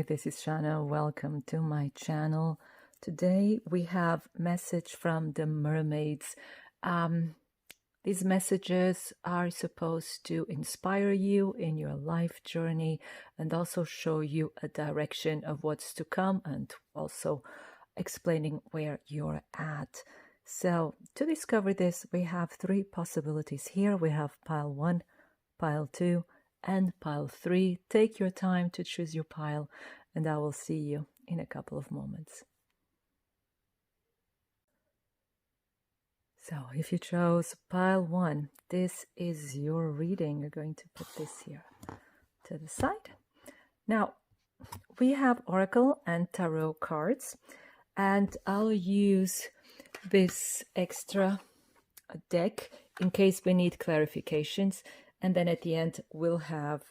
this is Shannah. Welcome to my channel. Today we have message from the mermaids. These messages are supposed to inspire you in your life journey and also show you a direction of what's to come and also explaining where you're at. So to discover this, we have three possibilities here. We have pile 1, pile 2, and pile 3. Take your time to choose your pile, and I will see you in a couple of moments. So if you chose pile 1, this is your reading. You're going to put this here to the side. Now, we have Oracle and Tarot cards, and I'll use this extra deck in case we need clarifications. And then at the end, we'll have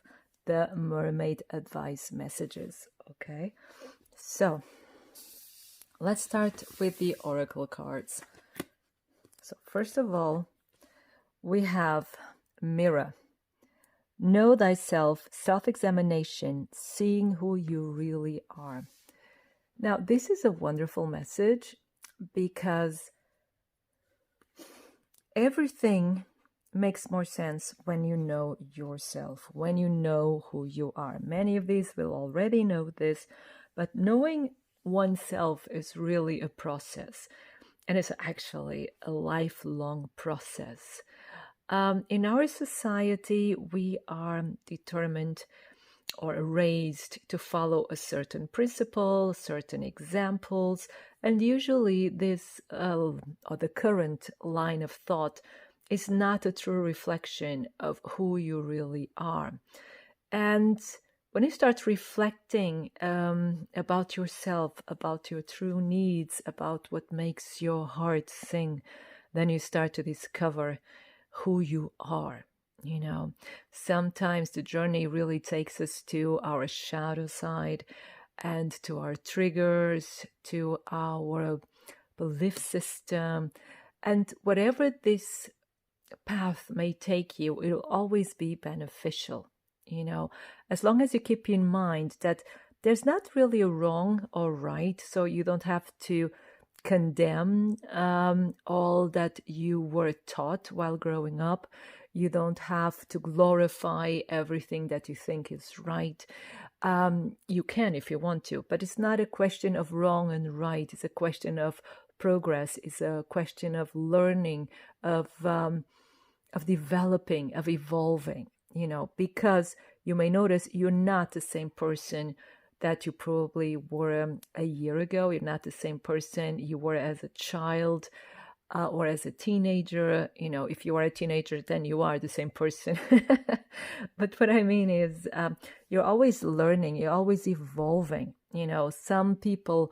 the mermaid advice messages, okay? So let's start with the Oracle cards. So first of all, we have Mirror. Know thyself, self-examination, seeing who you really are. Now, this is a wonderful message because everything makes more sense when you know yourself, when you know who you are. Many of these will already know this, but knowing oneself is really a process, and it's actually a lifelong process. In our society, we are determined or raised to follow a certain principle, certain examples, and usually this or the current line of thought is not a true reflection of who you really are. And when you start reflecting about yourself, about your true needs, about what makes your heart sing, then you start to discover who you are. You know, sometimes the journey really takes us to our shadow side and to our triggers, to our belief system, and whatever this path may take you, it'll always be beneficial, you know, as long as you keep in mind that there's not really a wrong or right, so you don't have to condemn all that you were taught while growing up. You don't have to glorify everything that you think is right. You can if you want to, but it's not a question of wrong and right. It's a question of progress. It's a question of learning, of developing, of evolving, you know, because you may notice you're not the same person that you probably were a year ago. You're not the same person you were as a child or as a teenager. You know, if you are a teenager, then you are the same person. But what I mean is you're always learning, you're always evolving. You know, some people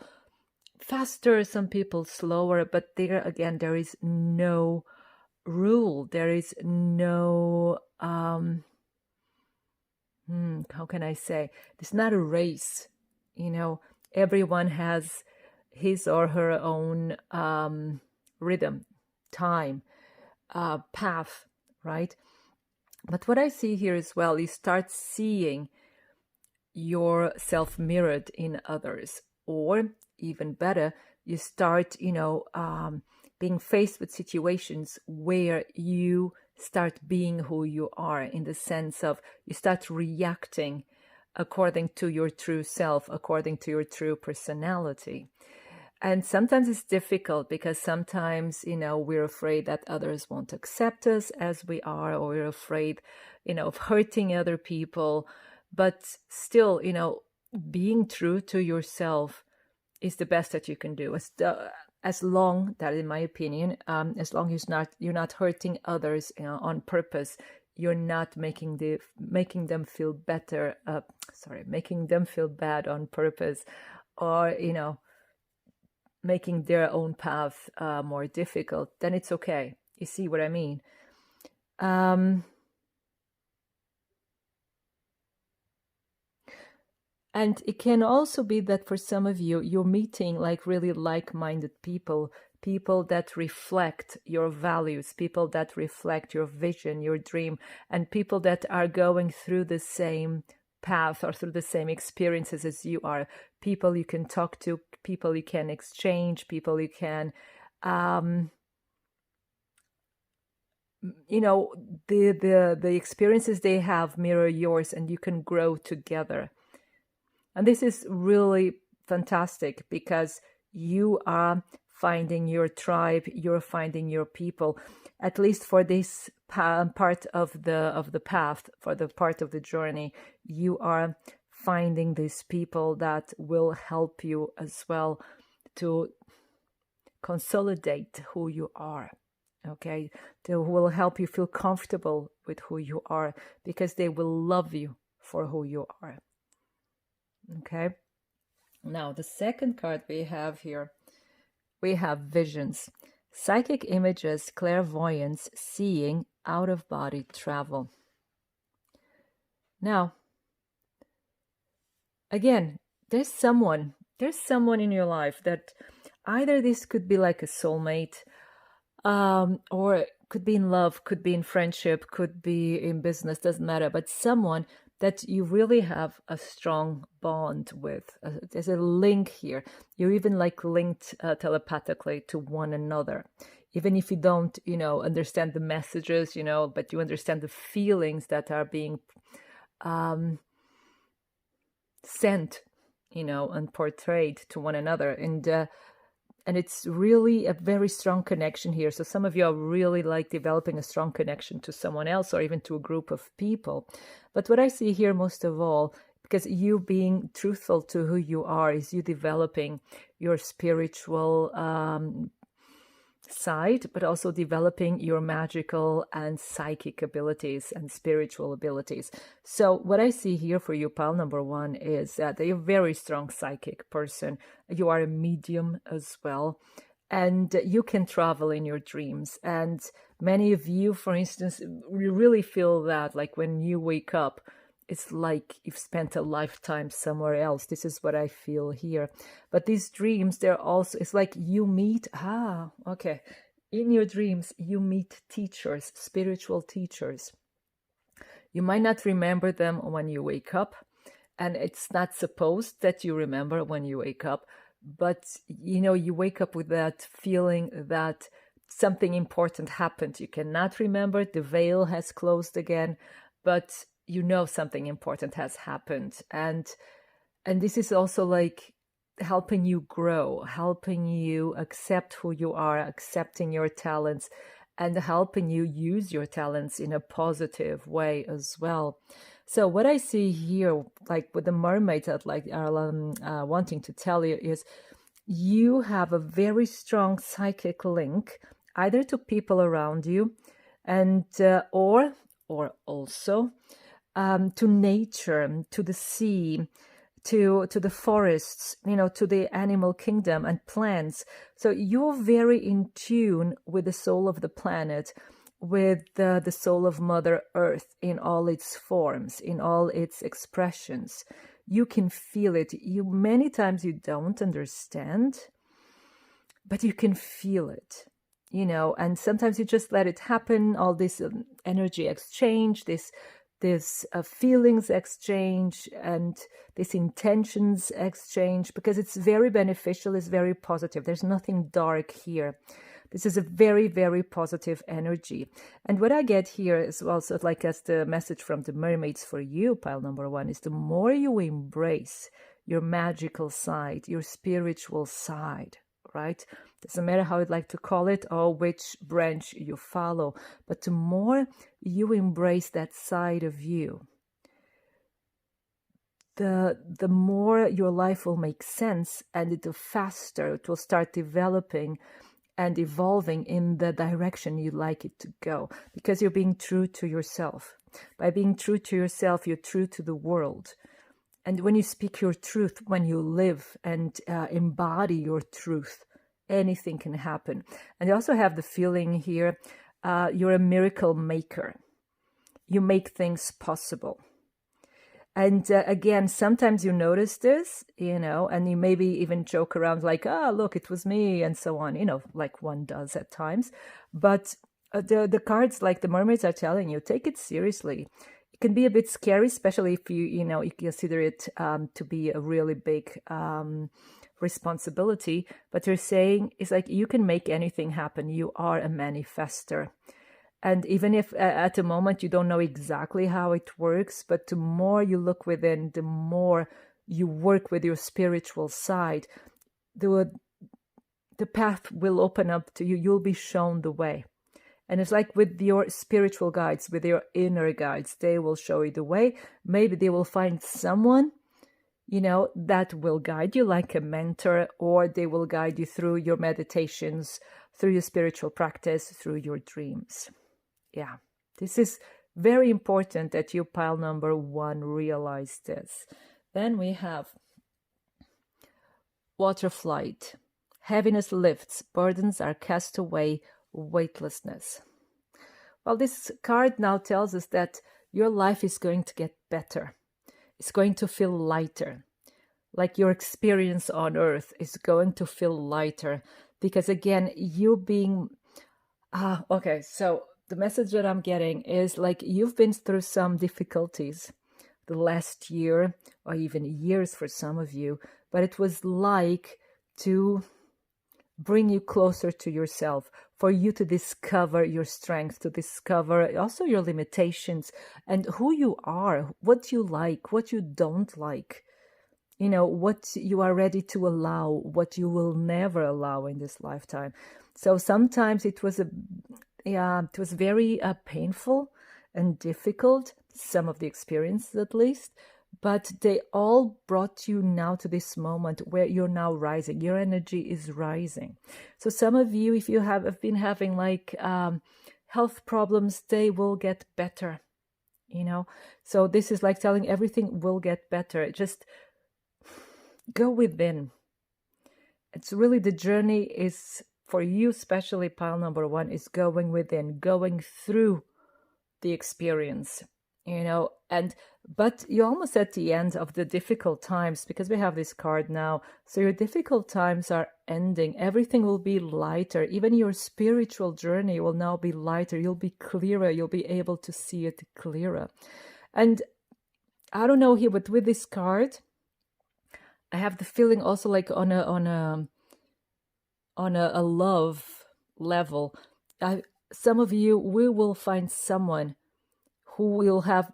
faster, some people slower, but there again, there is no rule. There is no, how can I say? It's not a race, you know. Everyone has his or her own rhythm, time, path, right? But what I see here as well, you start seeing yourself mirrored in others, or even better, you start, you know, being faced with situations where you start being who you are, in the sense of you start reacting according to your true self, according to your true personality. And sometimes it's difficult because sometimes, you know, we're afraid that others won't accept us as we are, or we're afraid, you know, of hurting other people. But still, you know, being true to yourself is the best that you can do. As long that, in my opinion, as long as you're not hurting others, you know, on purpose, you're not making them feel better. Making them feel bad on purpose, or, you know, making their own path more difficult. Then it's okay. You see what I mean? And it can also be that for some of you, you're meeting like really like-minded people, people that reflect your values, people that reflect your vision, your dream, and people that are going through the same path or through the same experiences as you are. People you can talk to, people you can exchange, people you can, the experiences they have mirror yours, and you can grow together. And this is really fantastic because you are finding your tribe, you're finding your people. At least for this part of the path, for the part of the journey, you are finding these people that will help you as well to consolidate who you are. Okay, they will help you feel comfortable with who you are, because they will love you for who you are. Okay, now the second card we have here, we have visions, psychic images, clairvoyance, seeing, out of body travel. Now, again, there's someone in your life that either this could be like a soulmate, or could be in love, could be in friendship, could be in business, doesn't matter, but someone that you really have a strong bond with. There's a link here. You're even like linked telepathically to one another. Even if you don't, understand the messages, but you understand the feelings that are being sent, and portrayed to one another. And it's really a very strong connection here. So some of you are really like developing a strong connection to someone else, or even to a group of people. But what I see here most of all, because you being truthful to who you are, is you developing your spiritual side, but also developing your magical and psychic abilities and spiritual abilities. So what I see here for you, pile number one, is that you're a very strong psychic person. You are a medium as well, and you can travel in your dreams. And many of you, for instance, you really feel that, like when you wake up, it's like you've spent a lifetime somewhere else. This is what I feel here. But these dreams, they're also, it's like you meet, in your dreams, you meet teachers, spiritual teachers. You might not remember them when you wake up, and it's not supposed that you remember when you wake up, but you wake up with that feeling that something important happened. You cannot remember, the veil has closed again, but something important has happened. And this is also like helping you grow, helping you accept who you are, accepting your talents, and helping you use your talents in a positive way as well. So what I see here, like with the mermaids that are wanting to tell you, is you have a very strong psychic link, either to people around you, and or also to nature, to the sea, to the forests, to the animal kingdom and plants. So you're very in tune with the soul of the planet, with the soul of Mother Earth in all its forms, in all its expressions. You can feel it. Many times you don't understand, but you can feel it, and sometimes you just let it happen. All this energy exchange, this feelings exchange, and this intentions exchange, because it's very beneficial, it's very positive. There's nothing dark here. This is a very, very positive energy. And what I get here as well, so like as the message from the mermaids for you, pile number one, is the more you embrace your magical side, your spiritual side, right? Doesn't matter how you'd like to call it or which branch you follow, but the more you embrace that side of you, the more your life will make sense, and the faster it will start developing and evolving in the direction you'd like it to go, because you're being true to yourself. By being true to yourself, you're true to the world. And when you speak your truth, when you live and embody your truth, anything can happen. And you also have the feeling here, you're a miracle maker. You make things possible. And again, sometimes you notice this, and you maybe even joke around like, look, it was me, and so on, like one does at times. But the cards, like the mermaids are telling you, take it seriously, can be a bit scary, especially if you consider it to be a really big responsibility. But they're saying it's like you can make anything happen. You are a manifester. And even if at the moment you don't know exactly how it works, but the more you look within, the more you work with your spiritual side, the path will open up to you. You'll be shown the way. And it's like with your spiritual guides, with your inner guides, they will show you the way. Maybe they will find someone, that will guide you like a mentor, or they will guide you through your meditations, through your spiritual practice, through your dreams. Yeah, this is very important that you, pile number 1, realize this. Then we have water flight. Heaviness lifts, burdens are cast away, weightlessness. Well, this card now tells us that your life is going to get better. It's going to feel lighter. Like your experience on earth is going to feel lighter. Because again, you being... okay, so the message that I'm getting is like you've been through some difficulties the last year, or even years for some of you, but it was like to bring you closer to yourself, for you to discover your strength, to discover also your limitations and who you are, what you like, what you don't like, what you are ready to allow, what you will never allow in this lifetime. So sometimes it was very painful and difficult, some of the experiences at least, but they all brought you now to this moment where you're now rising. Your energy is rising. So some of you, if you have been having like health problems, they will get better, So this is like telling everything will get better. Just go within. It's really the journey is for you, especially pile number 1, is going within, going through the experience, but you're almost at the end of the difficult times, because we have this card now. So your difficult times are ending. Everything will be lighter. Even your spiritual journey will now be lighter. You'll be clearer. You'll be able to see it clearer. And I don't know here, but with this card, I have the feeling also like on a love level, some of you, we will find someone who will have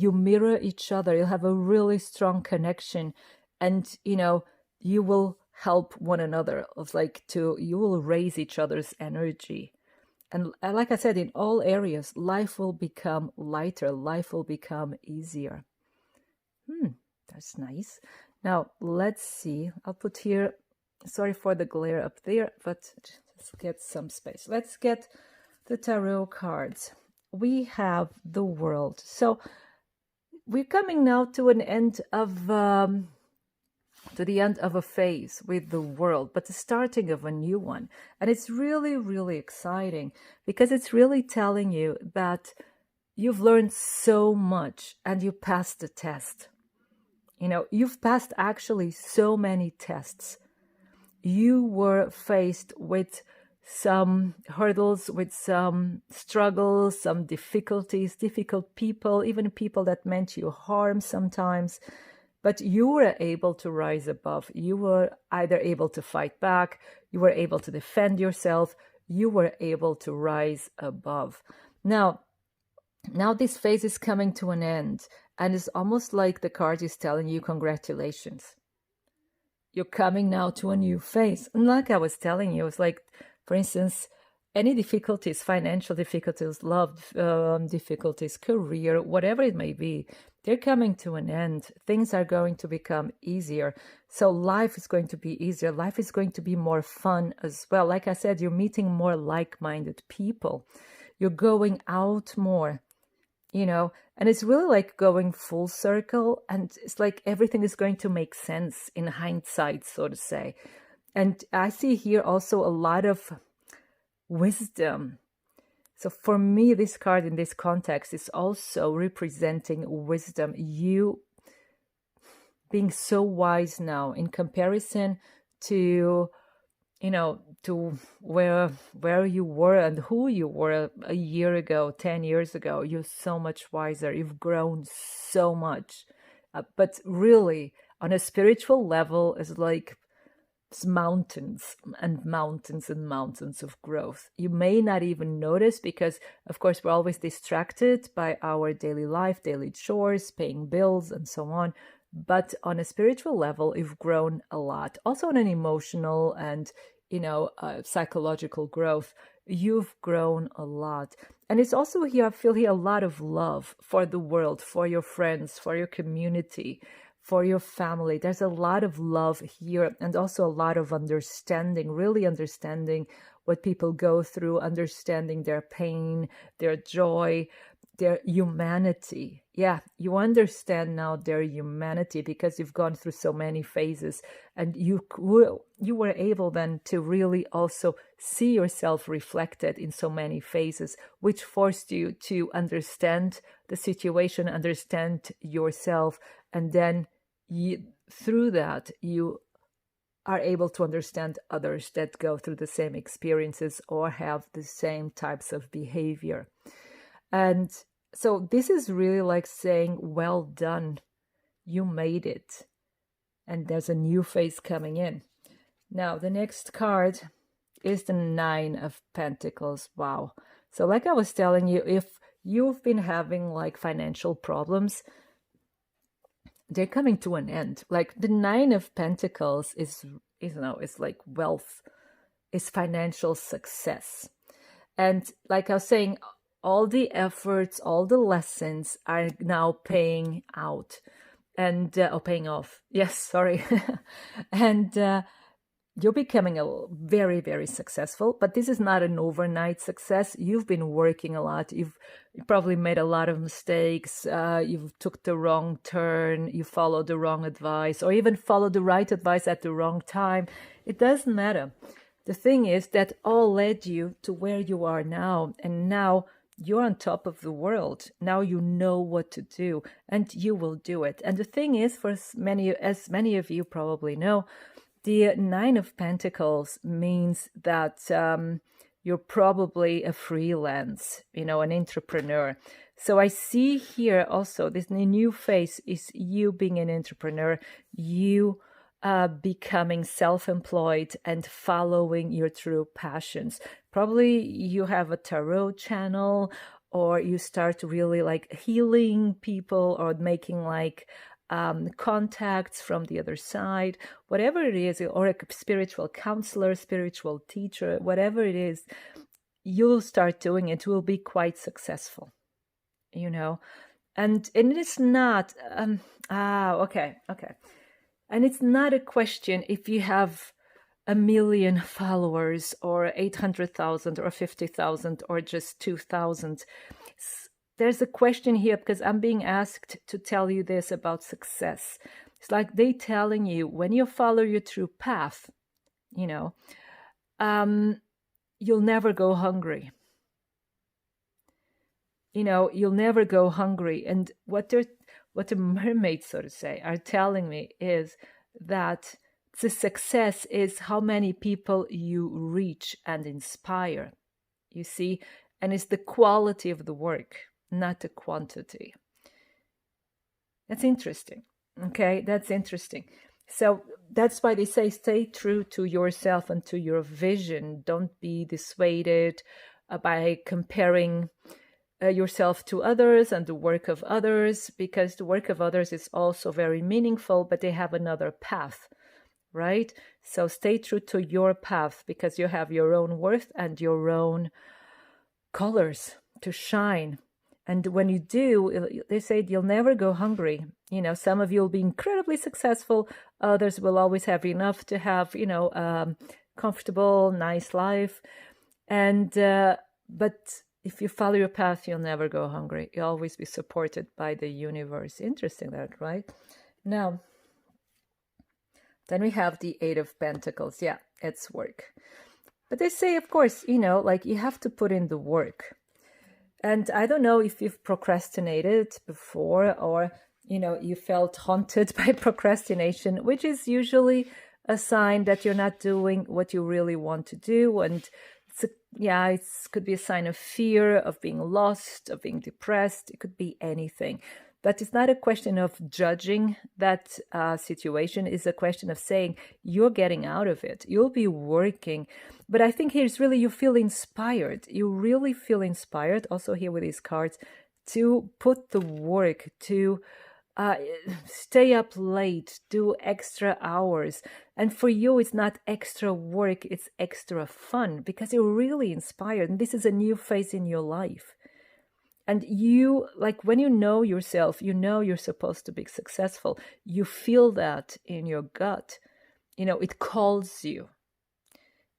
you mirror each other. You'll have a really strong connection, and you will help one another. It's like you will raise each other's energy. And like I said, in all areas, life will become lighter. Life will become easier. That's nice. Now, let's see. I'll put here, sorry for the glare up there, but let's get some space. Let's get the tarot cards. We have the World. So we're coming now to an end of the end of a phase with the World, but the starting of a new one. And it's really, really exciting, because it's really telling you that you've learned so much and you passed the test. You've passed actually so many tests. You were faced with some hurdles, with some struggles, some difficulties, difficult people, even people that meant you harm sometimes. But you were able to rise above. You were either able to fight back, you were able to defend yourself, you were able to rise above. Now this phase is coming to an end, and it's almost like the card is telling you, congratulations. You're coming now to a new phase. And like I was telling you, it's like, for instance, any difficulties, financial difficulties, love difficulties, career, whatever it may be, they're coming to an end. Things are going to become easier. So life is going to be easier. Life is going to be more fun as well. Like I said, you're meeting more like-minded people. You're going out more, and it's really like going full circle. And it's like everything is going to make sense in hindsight, so to say. And I see here also a lot of wisdom. So for me, this card in this context is also representing wisdom. You being so wise now in comparison to, to where you were and who you were a year ago, 10 years ago. You're so much wiser. You've grown so much. But really, on a spiritual level, it's like it's mountains and mountains and mountains of growth. You may not even notice because, of course, we're always distracted by our daily life, daily chores, paying bills, and so on. But on a spiritual level, you've grown a lot. Also on an emotional and, psychological growth, you've grown a lot. And it's also here, I feel here a lot of love for the world, for your friends, for your community, for your family. There's a lot of love here and also a lot of understanding, really understanding what people go through, understanding their pain, their joy, their humanity. Yeah, you understand now their humanity because you've gone through so many phases, and you were able then to really also see yourself reflected in so many phases, which forced you to understand the situation, understand yourself, and then through that you are able to understand others that go through the same experiences or have the same types of behavior. And so this is really like saying, well done, you made it. And there's a new phase coming in. Now, the next card is the Nine of Pentacles. Wow. So like I was telling you, if you've been having like financial problems, they're coming to an end. Like the Nine of Pentacles is like wealth, is financial success. And like I was saying, all the efforts, all the lessons are now paying out and paying off. Yes, sorry. And you're becoming a very, very successful, but this is not an overnight success. You've been working a lot. You've probably made a lot of mistakes. You've took the wrong turn. You followed the wrong advice, or even followed the right advice at the wrong time. It doesn't matter. The thing is that all led you to where you are now. And now you're on top of the world. Now you know what to do and you will do it. And the thing is, as many of you probably know, the Nine of Pentacles means that you're probably a freelance, an entrepreneur. So I see here also this new phase is you being an entrepreneur, you becoming self-employed and following your true passions. Probably you have a tarot channel, or you start really like healing people or making like contacts from the other side, whatever it is, or a spiritual counselor, spiritual teacher, whatever it is, you'll start doing it. Will be quite successful, and it's not okay. And it's not a question if you have 1 million followers or 800,000 or 50,000 or just 2,000. There's a question here because I'm being asked to tell you this about success. It's like they telling you when you follow your true path, you'll never go hungry. You'll never go hungry. And what the mermaids, so to say, are telling me is that the success is how many people you reach and inspire, you see, and it's the quality of the work, not the quantity. That's interesting. Okay, that's interesting. So that's why they say stay true to yourself and to your vision. Don't be dissuaded by comparing yourself to others and the work of others, because the work of others is also very meaningful, but they have another path, right? So stay true to your path because you have your own worth and your own colors to shine. And when you do, they say you'll never go hungry. Some of you will be incredibly successful. Others will always have enough to have, comfortable, nice life. And, but if you follow your path, you'll never go hungry. You'll always be supported by the universe. Interesting that, right? Now, then we have the Eight of Pentacles. Yeah, it's work. But they say, of course, like you have to put in the work. And I don't know if you've procrastinated before or, you felt haunted by procrastination, which is usually a sign that you're not doing what you really want to do. And it could be a sign of fear, of being lost, of being depressed. It could be anything. But it's not a question of judging that situation. It's a question of saying you're getting out of it. You'll be working. But I think here's really you feel inspired. You really feel inspired, also here with these cards, to put the work, to stay up late, do extra hours. And for you, it's not extra work, it's extra fun because you're really inspired. And this is a new phase in your life. And you, like when you know yourself, you know you're supposed to be successful. You feel that in your gut. It calls you.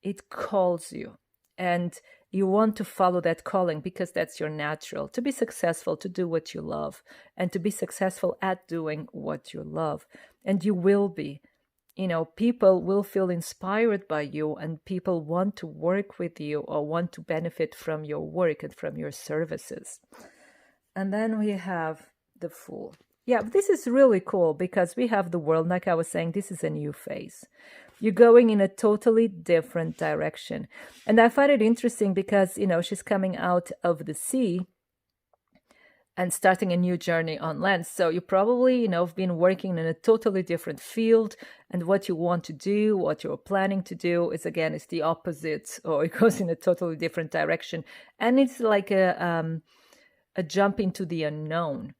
It calls you. And you want to follow that calling because that's your natural. To be successful, to do what you love, and to be successful at doing what you love. And you will be. People will feel inspired by you, and people want to work with you or want to benefit from your work and from your services. And then we have the Fool. Yeah, this is really cool because we have the world, like I was saying, this is a new phase. You're going in a totally different direction. And I find it interesting because, she's coming out of the sea and starting a new journey on land. So you probably, have been working in a totally different field, and what you want to do, what you're planning to do is the opposite, or it goes in a totally different direction. And it's like a jump into the unknown.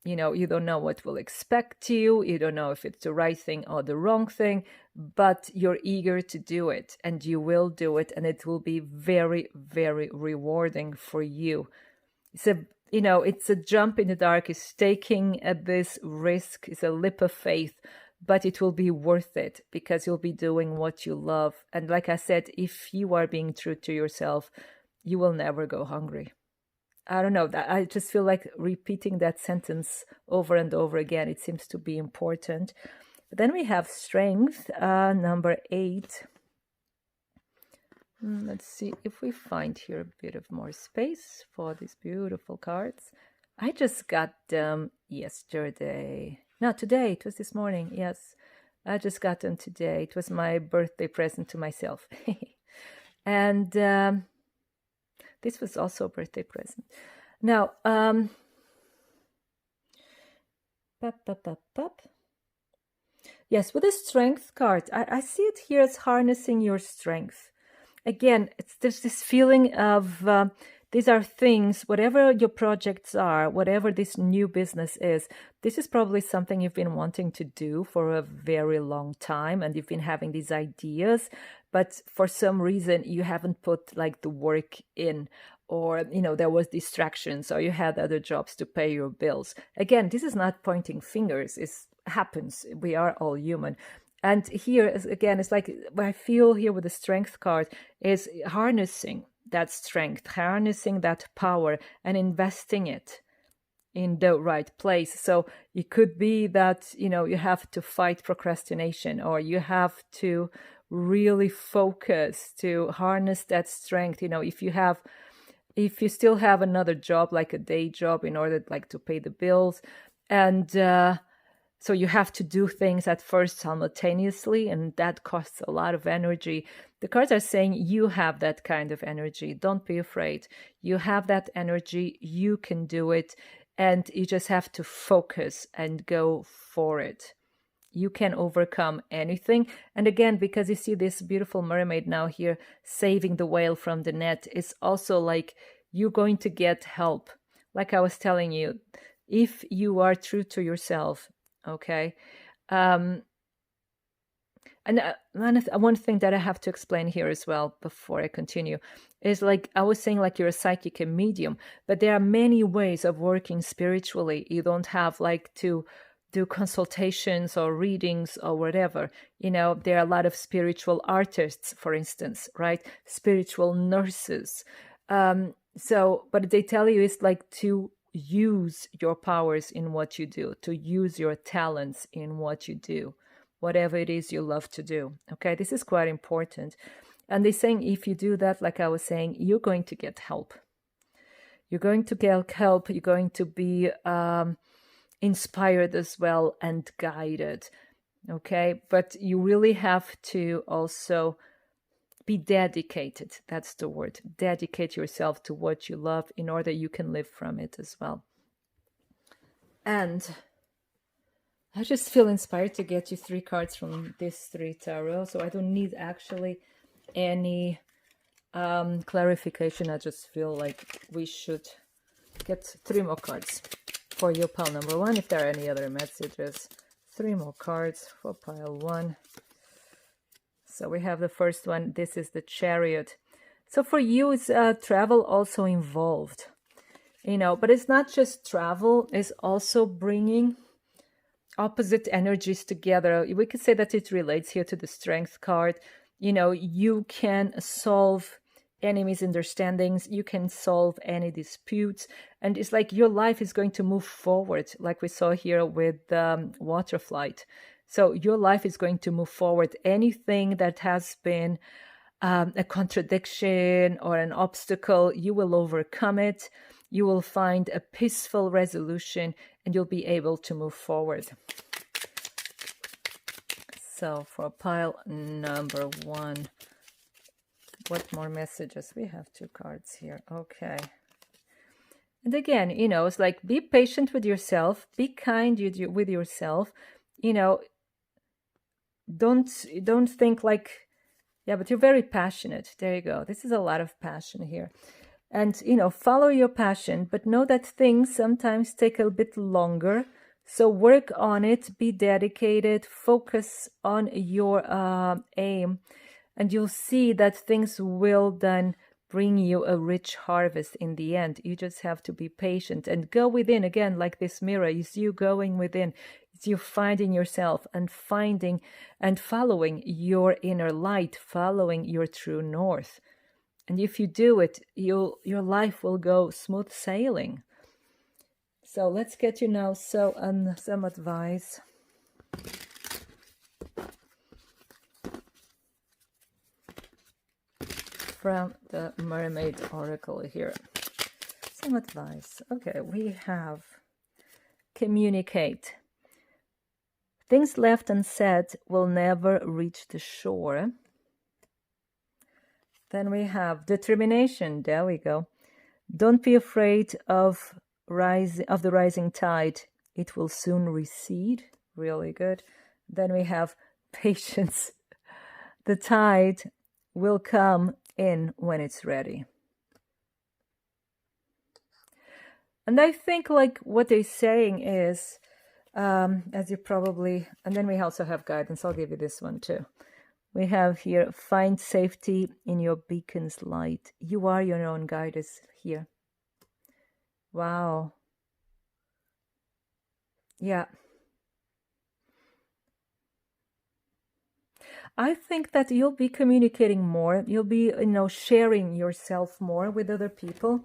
You don't know what will expect you. You don't know if it's the right thing or the wrong thing, but you're eager to do it, and you will do it, and it will be very, very rewarding for you. It's a jump in the dark. It's taking this risk. It's a leap of faith, but it will be worth it because you'll be doing what you love. And like I said, if you are being true to yourself, you will never go hungry. I don't know. I just feel like repeating that sentence over and over again. It seems to be important. But then we have Strength, number 8. Let's see if we find here a bit of more space for these beautiful cards. I just got them yesterday. No, today. It was this morning. Yes, I just got them today. It was my birthday present to myself. And this was also a birthday present. Now, yes, with the Strength card, I see it here as harnessing your strength. Again, there's this feeling of these are things, whatever your projects are, whatever this new business is, this is probably something you've been wanting to do for a very long time, and you've been having these ideas, but for some reason you haven't put like the work in, or there was distractions, or you had other jobs to pay your bills. Again, this is not pointing fingers. It happens. We are all human. And here, again, it's like what I feel here with the Strength card is harnessing that strength, harnessing that power and investing it in the right place. So it could be that, you have to fight procrastination, or you have to really focus to harness that strength. If you still have another job, like a day job, in order to pay the bills, and so you have to do things at first simultaneously, and that costs a lot of energy. The cards are saying you have that kind of energy. Don't be afraid. You have that energy. You can do it, and you just have to focus and go for it. You can overcome anything. And again, because you see this beautiful mermaid now here saving the whale from the net, it's also like you're going to get help. Like I was telling you, if you are true to yourself, okay? And one thing that I have to explain here as well before I continue is, like I was saying, like you're a psychic and medium, but there are many ways of working spiritually. You don't have to do consultations or readings or whatever. There are a lot of spiritual artists, for instance, right? Spiritual nurses. But they tell you it's like to use your powers in what you do, to use your talents in what you do, whatever it is you love to do. Okay, this is quite important. And they're saying if you do that, like I was saying, you're going to get help. You're going to get help. You're going to be inspired as well and guided. Okay, but you really have to also be dedicated. That's the word. Dedicate yourself to what you love in order you can live from it as well. And I just feel inspired to get you 3 cards from this 3 tarot. So I don't need actually any clarification. I just feel like we should get 3 more cards for your pile number 1. If there are any other messages, 3 more cards for pile 1. So we have the first one. This is the Chariot. So for you, it's travel also involved, you know, but it's not just travel, it's also bringing opposite energies together. We could say that it relates here to the Strength card. You know, you can solve any misunderstandings, you can solve any disputes, and it's like your life is going to move forward, like we saw here with Water Flight. So your life is going to move forward. Anything that has been a contradiction or an obstacle, you will overcome it. You will find a peaceful resolution and you'll be able to move forward. So for pile number 1, what more messages? We have 2 cards here. Okay. And again, you know, it's like, be patient with yourself, be kind with yourself, you know, don't think like, yeah, but you're very passionate. There you go. This is a lot of passion here. And, you know, follow your passion, but know that things sometimes take a bit longer. So work on it, be dedicated, focus on your aim, and you'll see that things will then bring you a rich harvest in the end. You just have to be patient and go within. Again, like this mirror, it's you going within. It's you finding yourself and finding and following your inner light, following your true north. And if you do it, your life will go smooth sailing. So let's get you now some advice. From the Mermaid Oracle here. Some advice. Okay, we have communicate. Things left unsaid will never reach the shore. Then we have determination. There we go. Don't be afraid of the rising tide. It will soon recede. Really good. Then we have patience. The tide will come in when it's ready. And I think like what they're saying is, as you probably, and then we also have guidance. I'll give you this one too. We have here, find safety in your beacon's light. You are your own guidance here. Wow. Yeah. I think that you'll be communicating more. You'll be, you know, sharing yourself more with other people.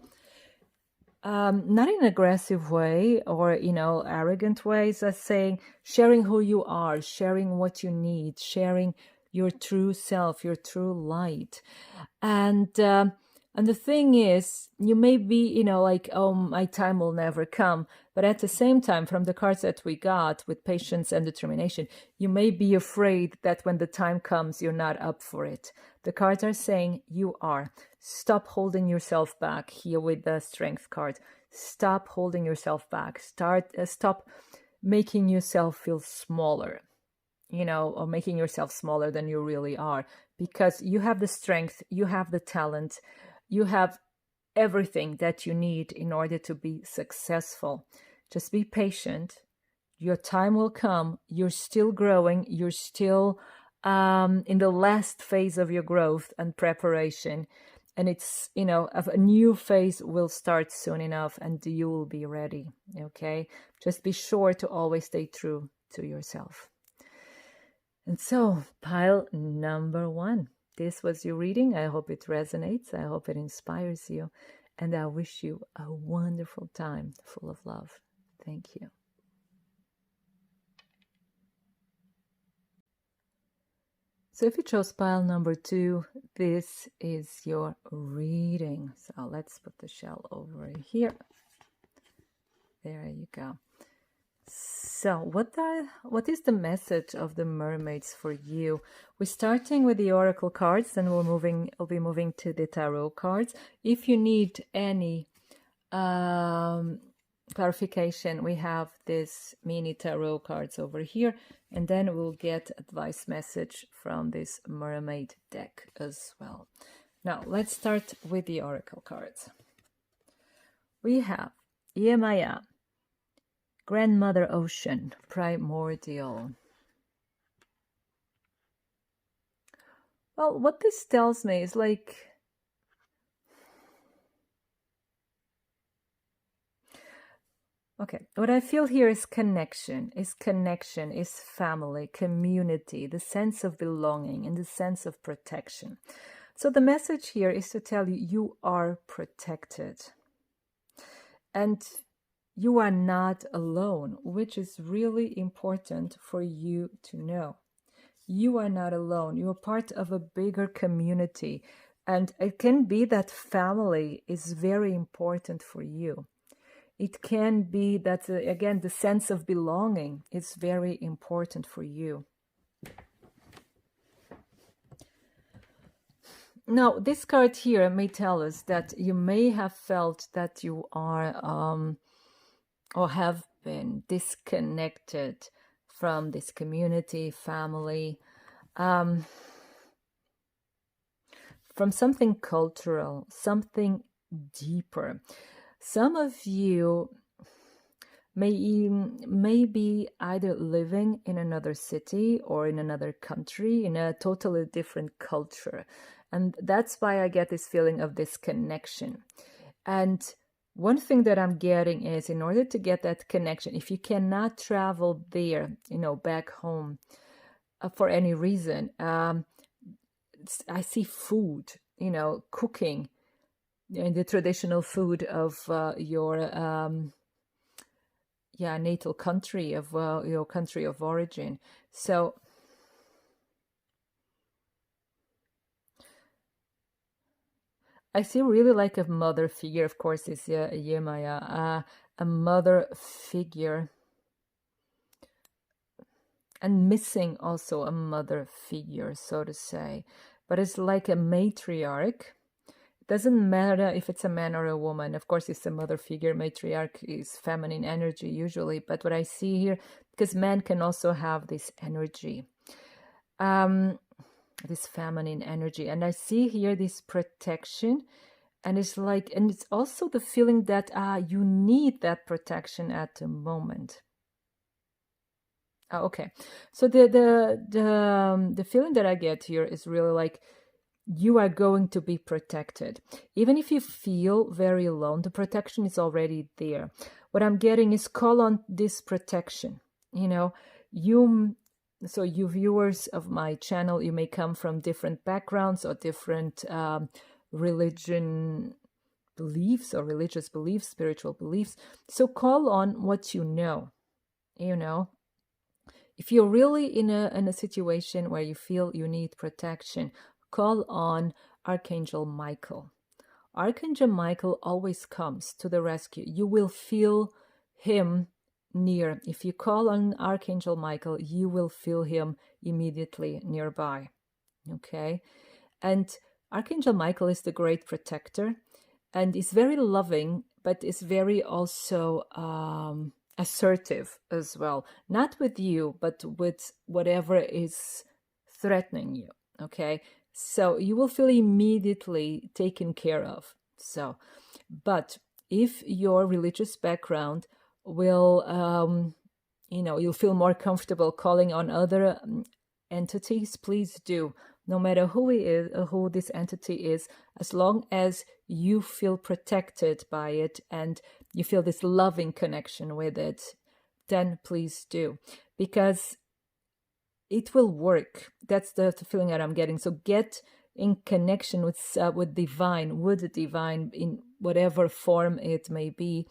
Not in an aggressive way or, you know, arrogant ways, as saying, sharing who you are, sharing what you need, sharing your true self, your true light. And the thing is, you may be, you know, like, oh, my time will never come. But at the same time, from the cards that we got with patience and determination, you may be afraid that when the time comes, you're not up for it. The cards are saying you are. Stop holding yourself back here with the Strength card. Stop holding yourself back. Stop making yourself feel smaller, you know, or making yourself smaller than you really are. Because you have the strength, you have the talent, you have everything that you need in order to be successful. Just be patient. Your time will come. You're still growing. You're still in the last phase of your growth and preparation. And it's, you know, a new phase will start soon enough and you will be ready. Okay. Just be sure to always stay true to yourself. And so, pile number 1. This was your reading. I hope it resonates. I hope it inspires you. And I wish you a wonderful time full of love. Thank you. So if you chose pile number 2, this is your reading. So let's put the shell over here. There you go. So, what is the message of the mermaids for you? We're starting with the oracle cards, and we'll be moving to the tarot cards. If you need any clarification, we have this mini tarot cards over here, and then we'll get advice message from this mermaid deck as well. Now, let's start with the oracle cards. We have Yemaya, Grandmother Ocean, Primordial. Well, what this tells me is like, okay, what I feel here is connection, is family, community, the sense of belonging and the sense of protection. So the message here is to tell you, you are protected. And you are not alone, which is really important for you to know. You are not alone. You are part of a bigger community. And it can be that family is very important for you. It can be that, again, the sense of belonging is very important for you. Now, this card here may tell us that you may have felt that you are or have been disconnected from this community, family, from something cultural, something deeper. Some of you may be either living in another city or in another country, in a totally different culture. And that's why I get this feeling of disconnection. And one thing that I'm getting is, in order to get that connection, if you cannot travel there, back home for any reason, I see food, cooking, the traditional food of your natal country, of your country of origin. So I see really like a mother figure. Of course, it's Yemaya, a mother figure, and missing also a mother figure, so to say. But it's like a matriarch. It doesn't matter if it's a man or a woman. Of course, it's a mother figure. Matriarch is feminine energy usually. But what I see here, because men can also have this energy. This feminine energy, and I see here this protection, and it's like, and it's also the feeling that you need that protection at the moment. Okay, so the feeling that I get here is really like you are going to be protected. Even if you feel very alone, the protection is already there. What I'm getting is, call on this protection. So you viewers of my channel, you may come from different backgrounds or different religion beliefs or religious beliefs, spiritual beliefs. So call on what you know. If you're really in a situation where you feel you need protection, call on Archangel Michael. Archangel Michael always comes to the rescue. You will feel him near. If you call on Archangel Michael, you will feel him immediately nearby. Okay? And Archangel Michael is the great protector, and is very loving, but is very also assertive as well. Not with you, but with whatever is threatening you. Okay? So you will feel immediately taken care of. So, but if your religious background will, you'll feel more comfortable calling on other entities, please do. No matter who he is or who this entity is, as long as you feel protected by it and you feel this loving connection with it, then please do, because it will work. That's the feeling that I'm getting. So get in connection with divine, in whatever form it may be,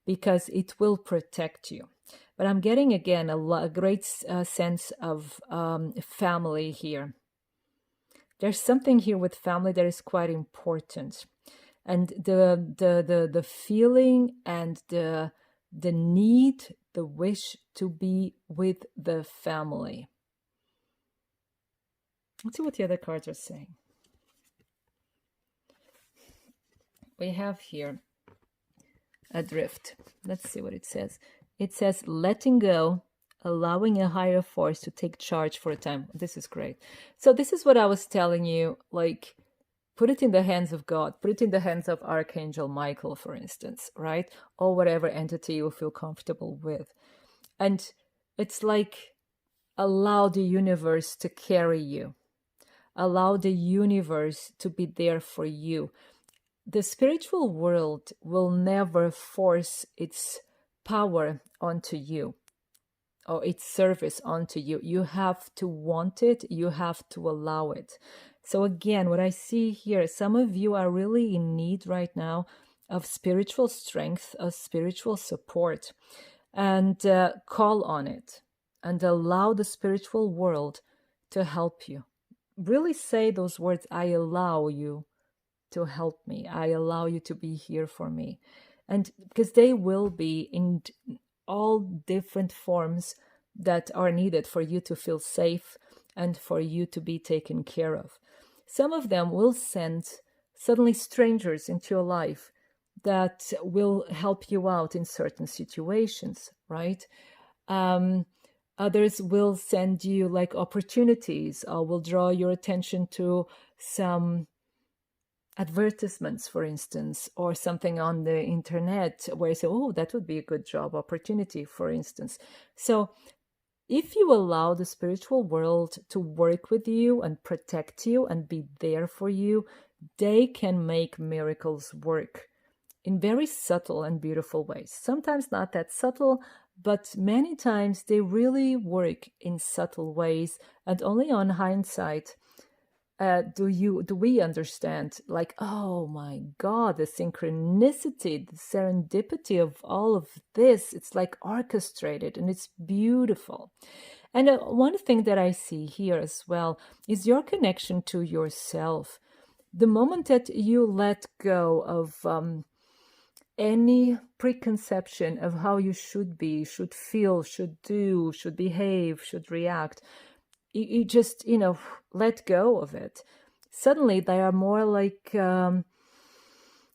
because it will protect you. But I'm getting, again, a great sense of family here. There's something here with family that is quite important. And the feeling and the the need, the wish to be with the family. Let's see what the other cards are saying. We have here adrift. Let's see what it says. It says letting go, allowing a higher force to take charge for a time. This is great. So this is what I was telling you, like, put it in the hands of God, put it in the hands of Archangel Michael, for instance, right? Or whatever entity you feel comfortable with. And it's like, allow the universe to carry you. Allow the universe to be there for you. The spiritual world will never force its power onto you or its service onto you. You have to want it. You have to allow it. So again, what I see here, some of you are really in need right now of spiritual strength, of spiritual support, and call on it and allow the spiritual world to help you. Really say those words, I allow you to help me. I allow you to be here for me. And because they will be in all different forms that are needed for you to feel safe and for you to be taken care of. Some of them will send suddenly strangers into your life that will help you out in certain situations, right? Others will send you like opportunities, or will draw your attention to some advertisements, for instance, or something on the internet where you say, oh, that would be a good job opportunity, for instance. So if you allow the spiritual world to work with you and protect you and be there for you, they can make miracles work in very subtle and beautiful ways. Sometimes not that subtle, but many times they really work in subtle ways, and only on hindsight do we understand, like, oh my God, the synchronicity, the serendipity of all of this. It's like orchestrated and it's beautiful. And one thing that I see here as well is your connection to yourself. The moment that you let go of any preconception of how you should be, should feel, should do, should behave, should react, you just, let go of it. Suddenly there are more like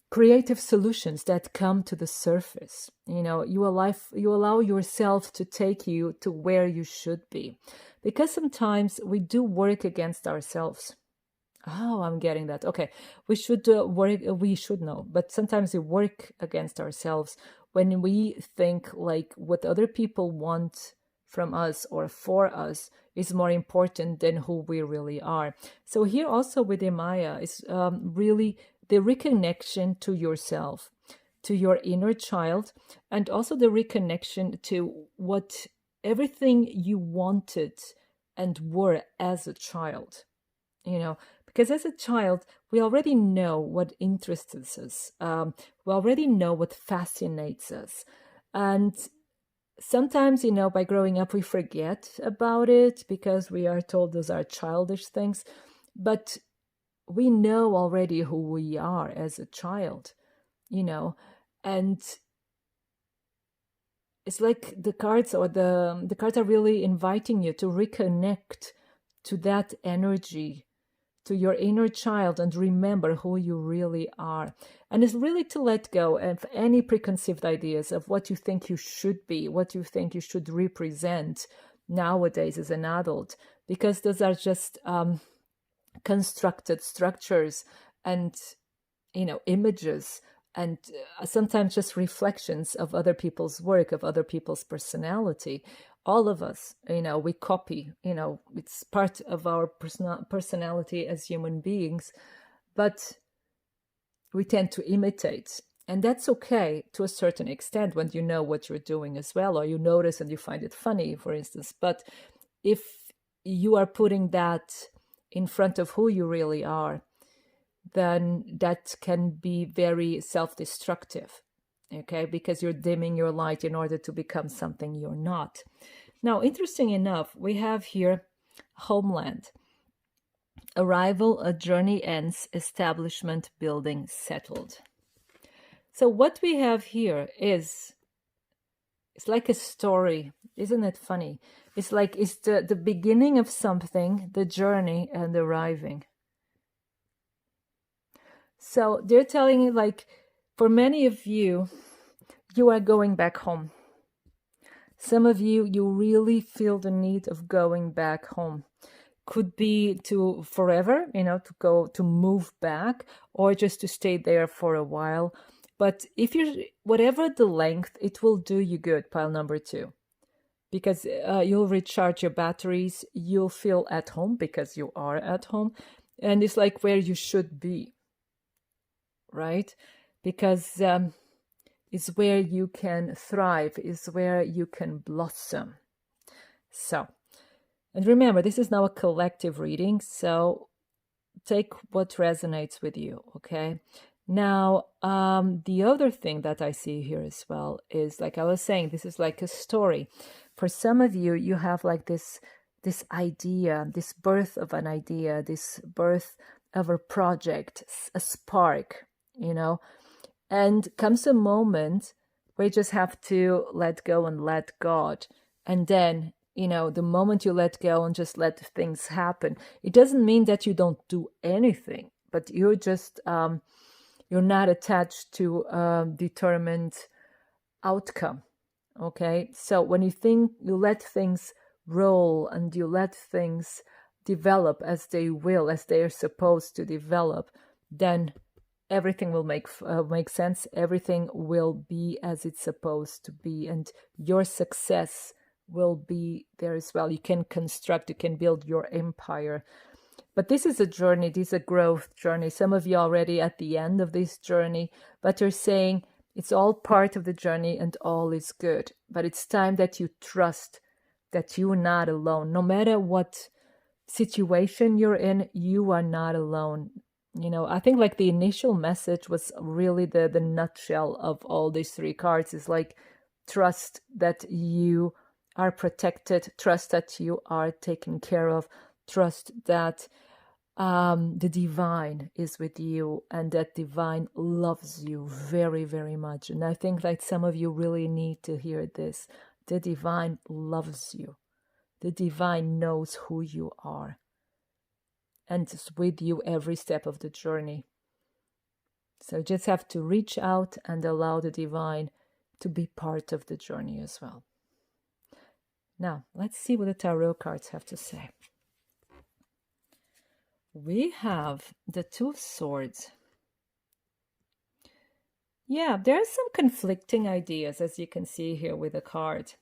creative solutions that come to the surface. You allow yourself to take you to where you should be. Because sometimes we do work against ourselves. Oh, I'm getting that. Okay, we should know. But sometimes we work against ourselves when we think like what other people want from us or for us is more important than who we really are. So here also with Emaya is really the reconnection to yourself, to your inner child, and also the reconnection to what everything you wanted and were as a child. Because as a child, we already know what interests us. We already know what fascinates us. And sometimes, by growing up, we forget about it because we are told those are childish things. But we know already who we are as a child, and it's like the cards the cards are really inviting you to reconnect to that energy, to your inner child, and remember who you really are. And it's really to let go of any preconceived ideas of what you think you should be, what you think you should represent nowadays as an adult, because those are just constructed structures and, images, and sometimes just reflections of other people's work, of other people's personality. All of us, we copy, it's part of our personality as human beings, but we tend to imitate. And that's okay to a certain extent when you know what you're doing as well, or you notice and you find it funny, for instance. But if you are putting that in front of who you really are, then that can be very self-destructive. Okay, because you're dimming your light in order to become something you're not. Now, interesting enough, we have here homeland. Arrival, a journey ends, establishment, building, settled. So what we have here is It's like a story. Isn't it funny? It's like it's the beginning of something, the journey and arriving. So they're telling you, like, for many of you, you are going back home. Some of you, you really feel the need of going back home. Could be to forever, to move back, or just to stay there for a while. But if you're, whatever the length, it will do you good, pile number 2. Because you'll recharge your batteries, you'll feel at home because you are at home. And it's like where you should be, right? Because it's where you can thrive, is where you can blossom. So, and remember, this is now a collective reading, so take what resonates with you, okay? Now, the other thing that I see here as well is, like I was saying, this is like a story. For some of you, you have like this idea, this birth of an idea, this birth of a project, a spark, and comes a moment where you just have to let go and let God. And then, the moment you let go and just let things happen, it doesn't mean that you don't do anything, but you're just, you're not attached to a determined outcome. Okay. So when you let things roll and you let things develop as they will, as they are supposed to develop, then everything will make sense. Everything will be as it's supposed to be, and your success will be there as well. You can construct, you can build your empire. But this is a journey, this is a growth journey. Some of you are already at the end of this journey, but you're saying it's all part of the journey and all is good. But it's time that you trust that you're not alone. No matter what situation you're in, you are not alone. I think like the initial message was really the nutshell of all these 3 cards is like, trust that you are protected, trust that you are taken care of, trust that the divine is with you and that divine loves you very, very much. And I think like some of you really need to hear this. The divine loves you. The divine knows who you are and is with you every step of the journey. So you just have to reach out and allow the divine to be part of the journey as well. Now, let's see what the tarot cards have to say. We have the 2 of Swords. Yeah, there are some conflicting ideas, as you can see here with the card.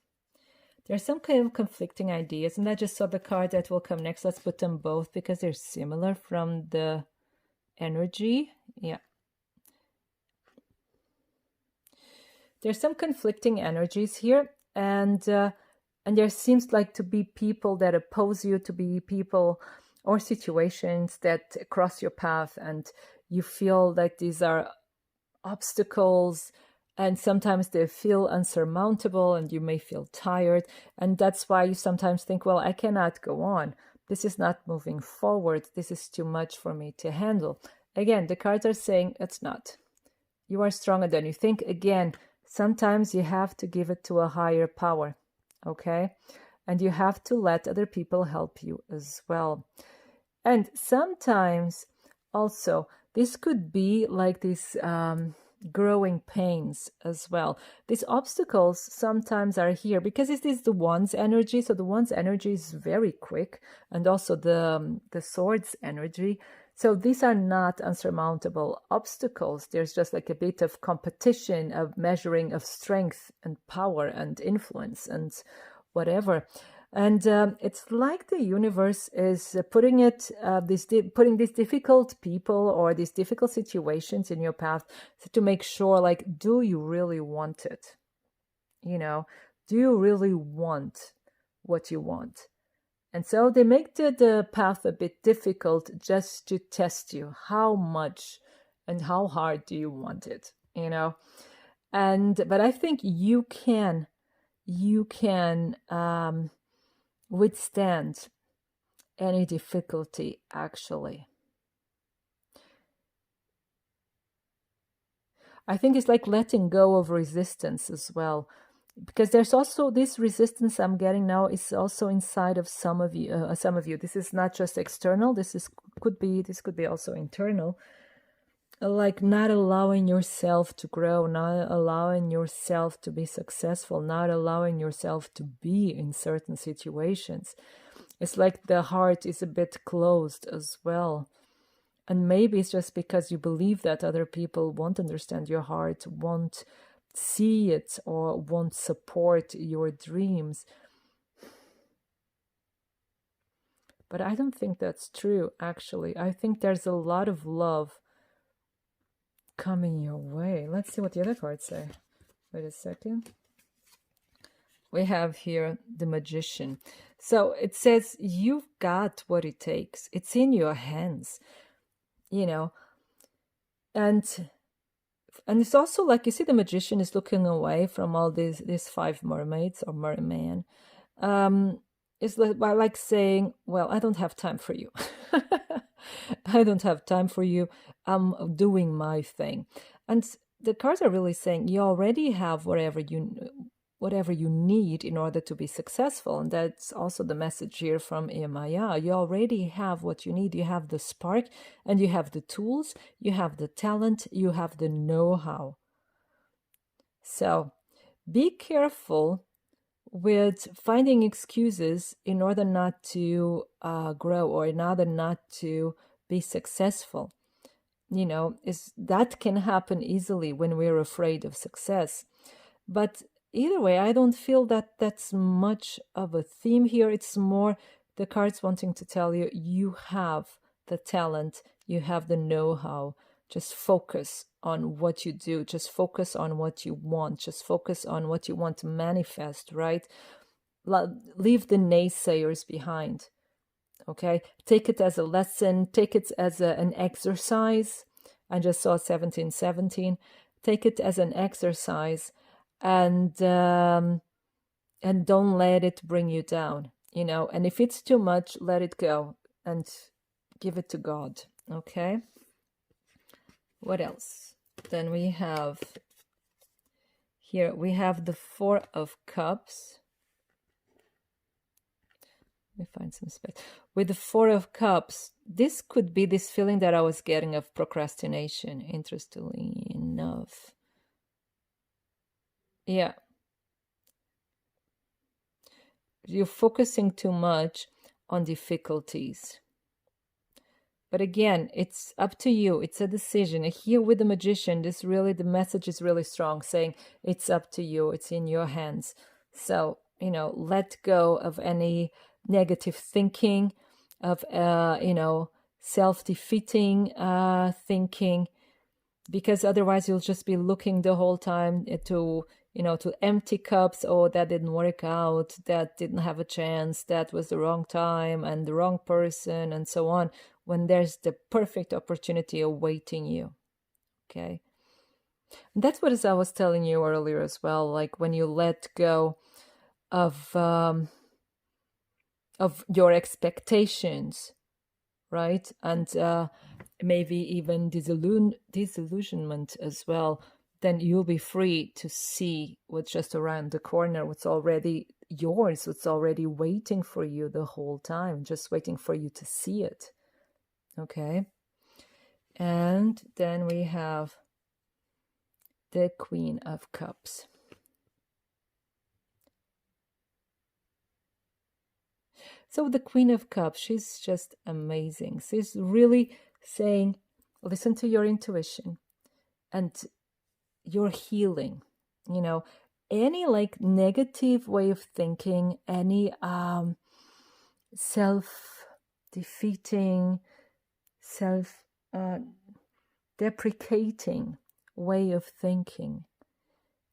There are some kind of conflicting ideas, and I just saw the card that will come next. Let's put them both because they're similar from the energy. Yeah. There's some conflicting energies here, and there seems like to be people that oppose you, to be people or situations that cross your path, and you feel that these are obstacles, and sometimes they feel unsurmountable, and you may feel tired, and that's why you sometimes think, well, I cannot go on. This is not moving forward. This is too much for me to handle. Again, the cards are saying it's not. You are stronger than you think. Again, sometimes you have to give it to a higher power, okay? And you have to let other people help you as well. And sometimes also, this could be like these growing pains as well. These obstacles sometimes are here because it is the Wands energy. So the Wands energy is very quick, and also the Swords energy. So these are not unsurmountable obstacles. There's just like a bit of competition, of measuring of strength and power and influence and whatever. And it's like the universe is putting these difficult people or these difficult situations in your path to make sure, like, do you really want it? Do you really want what you want? And so they make the path a bit difficult just to test you. How much and how hard do you want it? But I think you can withstand any difficulty, actually. I think it's like letting go of resistance as well. because there's also this resistance I'm getting now is also inside of some of you. This is not just external. This could be also internal. Like not allowing yourself to grow, not allowing yourself to be successful, not allowing yourself to be in certain situations. It's like the heart is a bit closed as well. And maybe it's just because you believe that other people won't understand your heart, won't see it, or won't support your dreams. But I don't think that's true, actually. I think there's a lot of love coming your way. Let's see what the other cards say. Wait a second. We have here the Magician. So it says you've got what it takes. It's in your hands, you know. And it's also like, you see, the Magician is looking away from all these 5 mermaids or merman. It's like saying, well, I don't have time for you. I don't have time for you. I'm doing my thing. And the cards are really saying you already have whatever you need in order to be successful. And that's also the message here from Maya. You already have what you need. You have the spark, and you have the tools, you have the talent, you have the know-how. So be careful with finding excuses in order not to grow, or in order not to be successful. You know, that can happen easily when we're afraid of success. But either way, I don't feel that that's much of a theme here. It's more the cards wanting to tell you, you have the talent, you have the know-how. Just focus on what you do. Just focus on what you want. Just focus on what you want to manifest, right? Leave the naysayers behind, okay? Take it as a lesson. Take it as an exercise. I just saw 1717. Take it as an exercise, and don't let it bring you down, you know? And if it's too much, let it go and give it to God, okay? What else? Then we have here, we have the 4 of Cups. Let me find some space. With the 4 of Cups, this could be this feeling that I was getting of procrastination, interestingly enough. Yeah. You're focusing too much on difficulties. But again, it's up to you. It's a decision. Here with the Magician, the message is really strong, saying it's up to you. It's in your hands. So, you know, let go of any negative thinking, of, self-defeating thinking, because otherwise you'll just be looking the whole time to empty cups. Oh, that didn't work out. That didn't have a chance. That was the wrong time and the wrong person, and so on, when there's the perfect opportunity awaiting you. Okay. And that's what I was telling you earlier as well. Like when you let go of your expectations, right? And maybe even disillusionment as well, then you'll be free to see what's just around the corner, what's already yours, what's already waiting for you the whole time, just waiting for you to see it. Okay. And then we have the Queen of Cups. So the Queen of Cups, she's just amazing. She's really saying, listen to your intuition and your healing. You know, any like negative way of thinking, any self-defeating, self-deprecating way of thinking,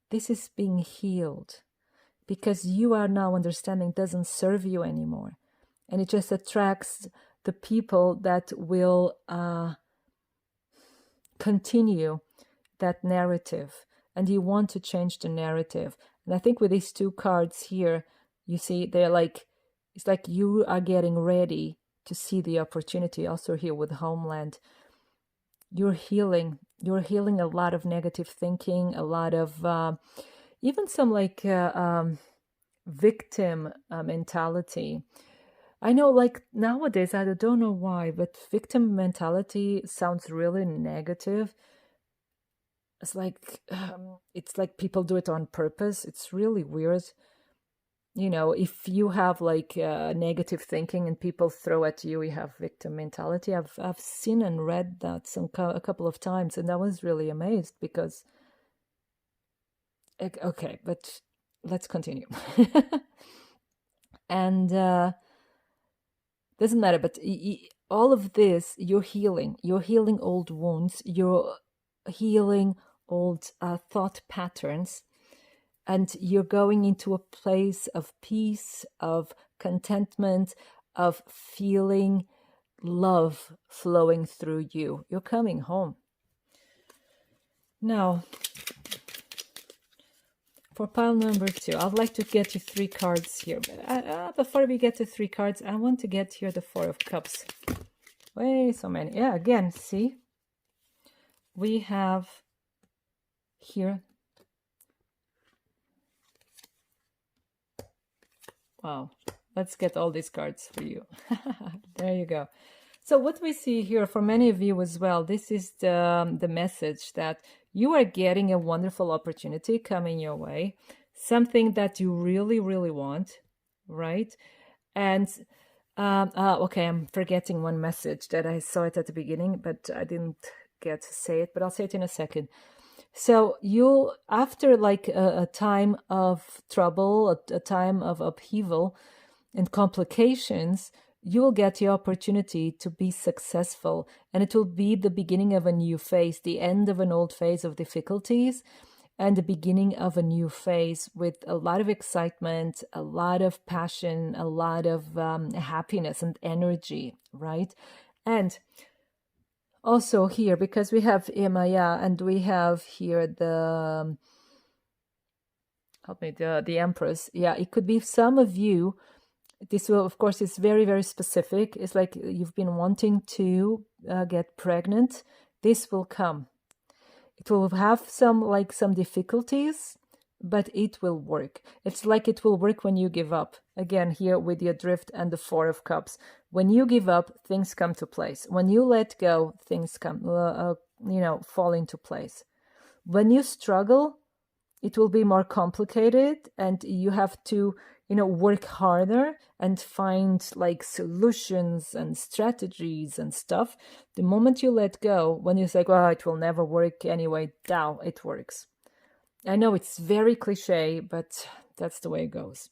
this is being healed, because you are now understanding doesn't serve you anymore. And it just attracts the people that will continue that narrative. And you want to change the narrative. And I think with these 2 cards here, you see, they're like, it's like you are getting ready to see the opportunity. Also here with Homeland, you're healing a lot of negative thinking, a lot of even some like victim mentality. I know, like nowadays, I don't know why, but victim mentality sounds really negative. It's like people do it on purpose. It's really weird. If you have like negative thinking and people throw at you, you have victim mentality. I've seen and read that a couple of times, and I was really amazed because. Okay, but let's continue. And doesn't matter, but all of this, you're healing old wounds, you're healing old thought patterns, and you're going into a place of peace, of contentment, of feeling love flowing through you. You're coming home. Now, for pile number 2, I'd like to get you 3 cards here. But before we get to 3 cards, I want to get here the 4 of Cups. Way so many. Yeah, again, see? We have here. Wow. Let's get all these cards for you. There you go. So what we see here for many of you as well, this is the message that you are getting a wonderful opportunity coming your way, something that you really, really want, right? And okay, I'm forgetting one message that I saw it at the beginning, but I didn't get to say it, but I'll say it in a second. So you'll, after like a time of trouble, a time of upheaval and complications, you'll get the opportunity to be successful, and it will be the beginning of a new phase, the end of an old phase of difficulties, and the beginning of a new phase with a lot of excitement, a lot of passion, a lot of happiness and energy, right? And also here, because we have Emaya and we have here the help me, the Empress. Yeah, it could be some of you. This will, of course, is very, very specific. It's like you've been wanting to get pregnant. This will come. It will have some difficulties, but it will work. It's like it will work when you give up. Again, here with the Adrift and the 4 of Cups. When you give up, things come to place. When you let go, things come, fall into place. When you struggle, it will be more complicated, and you have to, work harder and find like solutions and strategies and stuff. The moment you let go, when you say, "Oh, it will never work anyway," now it works. I know it's very cliche, but that's the way it goes.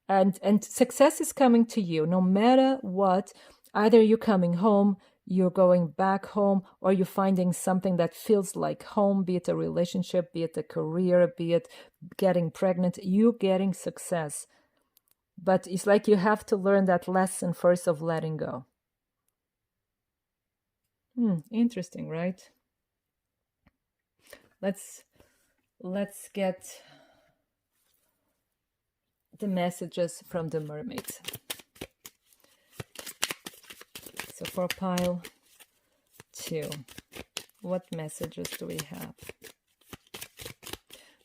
And success is coming to you no matter what. Either you're coming home, you're going back home, or you're finding something that feels like home, be it a relationship, be it a career, be it getting pregnant. You're getting success. But it's like you have to learn that lesson first of letting go. Interesting, right? Let's get the messages from the mermaids. So for pile 2, what messages do we have?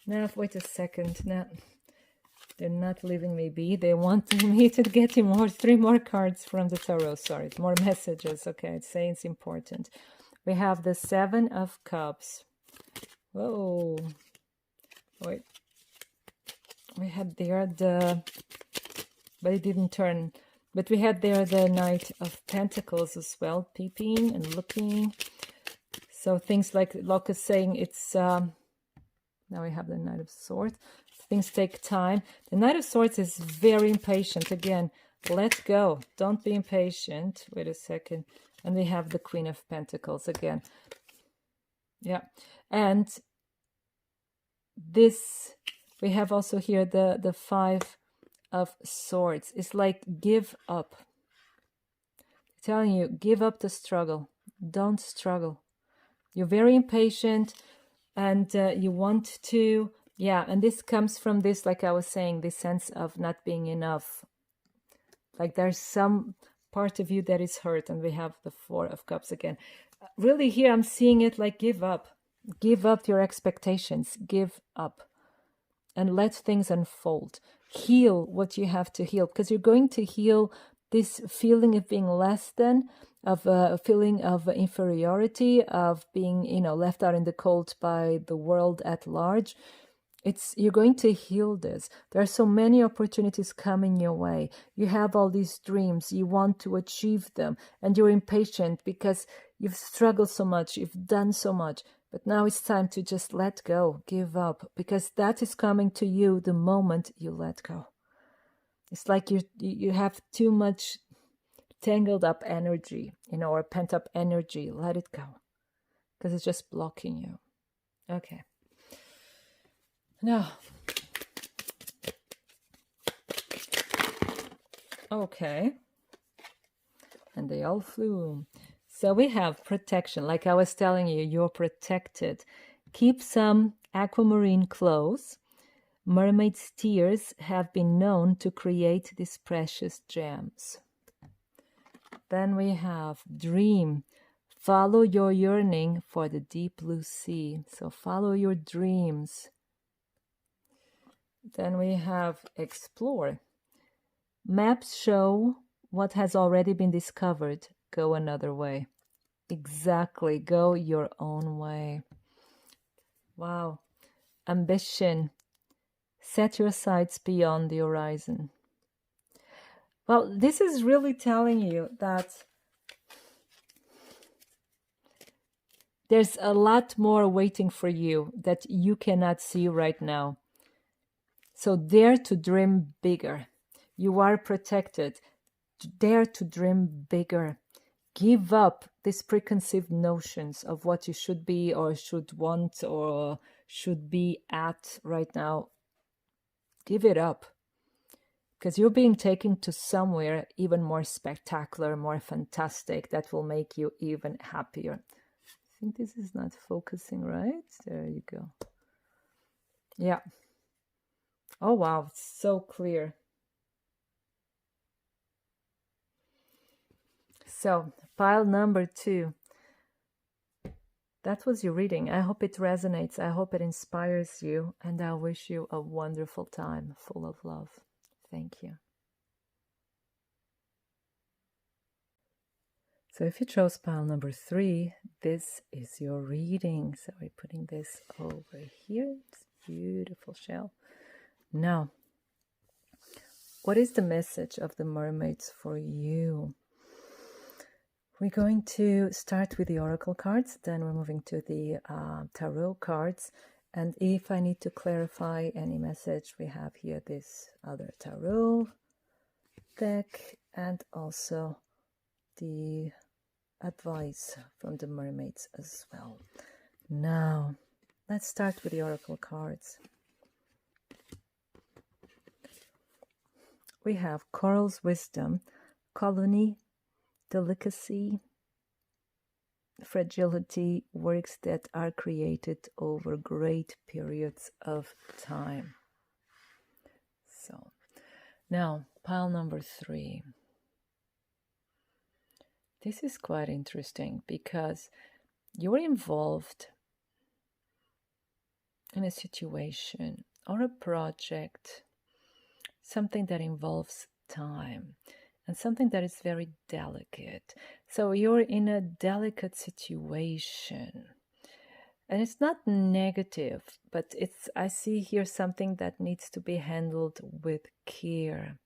Now, wait a second. Now, they're not leaving me be. They want me to get 3 more cards from the tarot. Sorry, more messages. Okay, it's saying it's important. We have the 7 of Cups. Whoa. Wait. We had there but it didn't turn. But we had there the Knight of Pentacles as well, peeping and looking. So things like Locke is saying it's, now we have the Knight of Swords. Things take time. The Knight of Swords is very impatient. Again, let go. Don't be impatient. Wait a second. And we have the Queen of Pentacles again. Yeah. And this, we have also here the 5 of Swords. It's like give up. I'm telling you, give up the struggle. Don't struggle. You're very impatient and you want to, and this comes from this, like I was saying, this sense of not being enough. Like there's some part of you that is hurt, and we have the 4 of Cups again. Really here I'm seeing it like give up. Give up your expectations. Give up. and let things unfold. Heal what you have to heal, because you're going to heal this feeling of being less than, of a feeling of inferiority, of being, left out in the cold by the world at large. You're going to heal this. There are so many opportunities coming your way. You have all these dreams, you want to achieve them, and you're impatient because you've struggled so much, you've done so much. But now it's time to just let go, give up, because that is coming to you the moment you let go. It's like you have too much tangled up energy, or pent up energy. Let it go, because it's just blocking you. Okay. Now, okay. And they all flew. So we have protection. Like I was telling you, you're protected. Keep some aquamarine clothes. Mermaids' tears have been known to create these precious gems. Then we have dream. Follow your yearning for the deep blue sea. So follow your dreams. Then we have explore. Maps show what has already been discovered. Go another way. Exactly. Go your own way. Wow. Ambition. Set your sights beyond the horizon. Well, this is really telling you that there's a lot more waiting for you that you cannot see right now. So dare to dream bigger. You are protected. Dare to dream bigger. Give up these preconceived notions of what you should be or should want or should be at right now. Give it up. Because you're being taken to somewhere even more spectacular, more fantastic, that will make you even happier. I think this is not focusing, right? There you go. Yeah. Oh, wow. It's so clear. So, pile number 2. That was your reading. I hope it resonates. I hope it inspires you. And I wish you a wonderful time full of love. Thank you. So if you chose pile number 3, this is your reading. So we're putting this over here. It's a beautiful shell. Now, what is the message of the mermaids for you? We're going to start with the oracle cards, then we're moving to the tarot cards. And if I need to clarify any message, we have here this other tarot deck and also the advice from the mermaids as well. Now, let's start with the oracle cards. We have Coral's wisdom, colony, delicacy, fragility, works that are created over great periods of time. So, now, pile number 3. This is quite interesting because you're involved in a situation or a project, something that involves time and something that is very delicate. So you're in a delicate situation. And it's not negative, but I see here something that needs to be handled with care,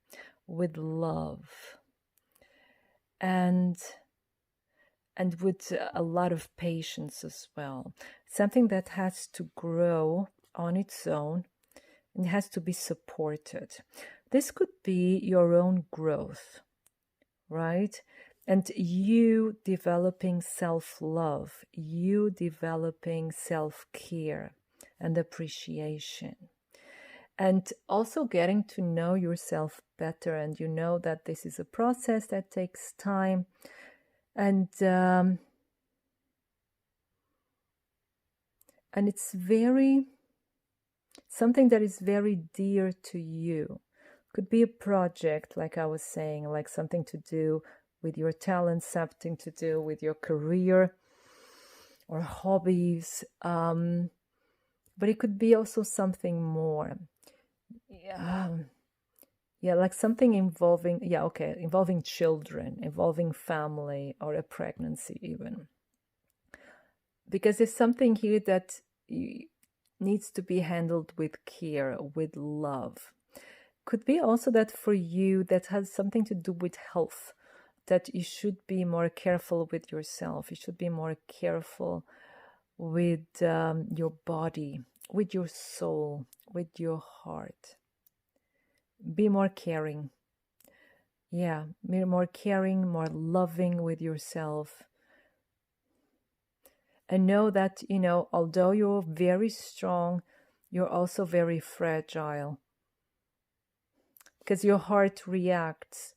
with love, and with a lot of patience as well. Something that has to grow on its own and has to be supported. This could be your own growth, right? And you developing self-love, you developing self-care and appreciation. And also getting to know yourself better. And you know that this is a process that takes time. And it's something that is very dear to you. Could be a project, like I was saying, like something to do with your talents, something to do with your career or hobbies. But it could be also something more. Yeah, yeah, like something involving, yeah, okay, involving children, involving family, or a pregnancy even. Because there's something here that needs to be handled with care, with love. Could be also that for you, that has something to do with health, that you should be more careful with yourself. You should be more careful with your body, with your soul, with your heart. Be more caring. Yeah, be more caring, more loving with yourself. And know that, although you're very strong, you're also very fragile. Because your heart reacts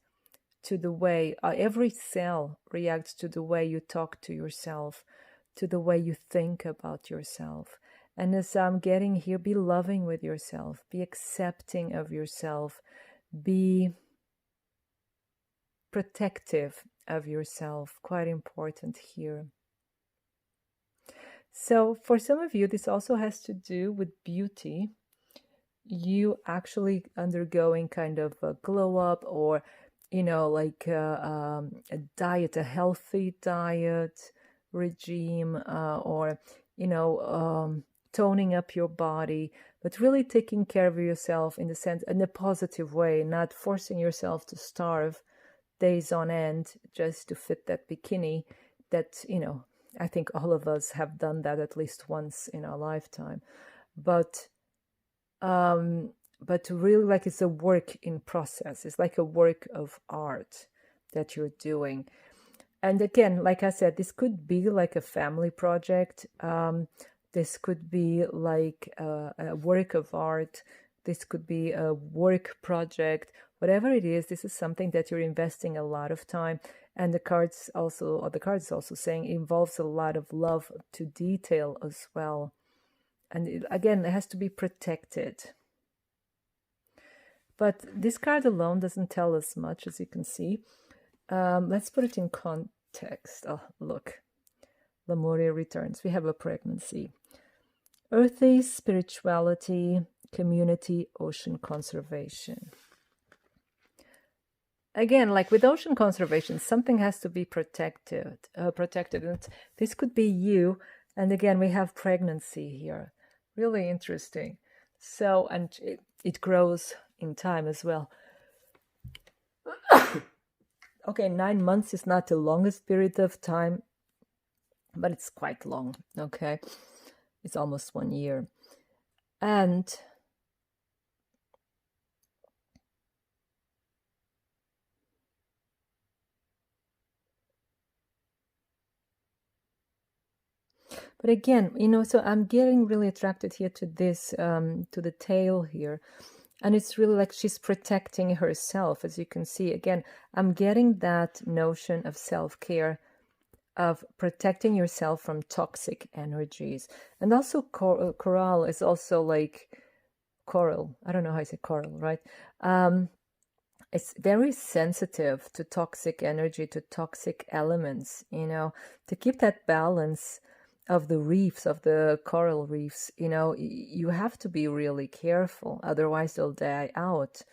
to the way, every cell reacts to the way you talk to yourself, to the way you think about yourself. And as I'm getting here, be loving with yourself, be accepting of yourself, be protective of yourself. Quite important here. So for some of you, this also has to do with beauty. You actually undergoing kind of a glow up, or like a diet, a healthy diet regime, or toning up your body, but really taking care of yourself in the sense, in a positive way, not forcing yourself to starve days on end just to fit that bikini that I think all of us have done that at least once in our lifetime. But really, like, it's a work in process. It's like a work of art that you're doing. And again, like I said, this could be like a family project. This could be like a work of art. This could be a work project. Whatever it is, this is something that you're investing a lot of time. And the card is also saying it involves a lot of love to detail as well. And again, it has to be protected. But this card alone doesn't tell us much, as you can see. Let's put it in context. Oh, look. Lemuria returns. We have a pregnancy. Earthy, spirituality, community, ocean conservation. Again, like with ocean conservation, something has to be protected. And this could be you. And again, we have pregnancy here. Really interesting. So, and it grows in time as well. Okay, 9 months is not the longest period of time, but it's quite long. Okay, it's almost 1 year. And but again, so I'm getting really attracted here to this, to the tail here. And it's really like she's protecting herself, as you can see. Again, I'm getting that notion of self-care, of protecting yourself from toxic energies. And also coral is also like coral. I don't know how I say coral, right? It's very sensitive to toxic energy, to toxic elements, to keep that balance of the reefs, of the coral reefs, you have to be really careful, otherwise they'll die out.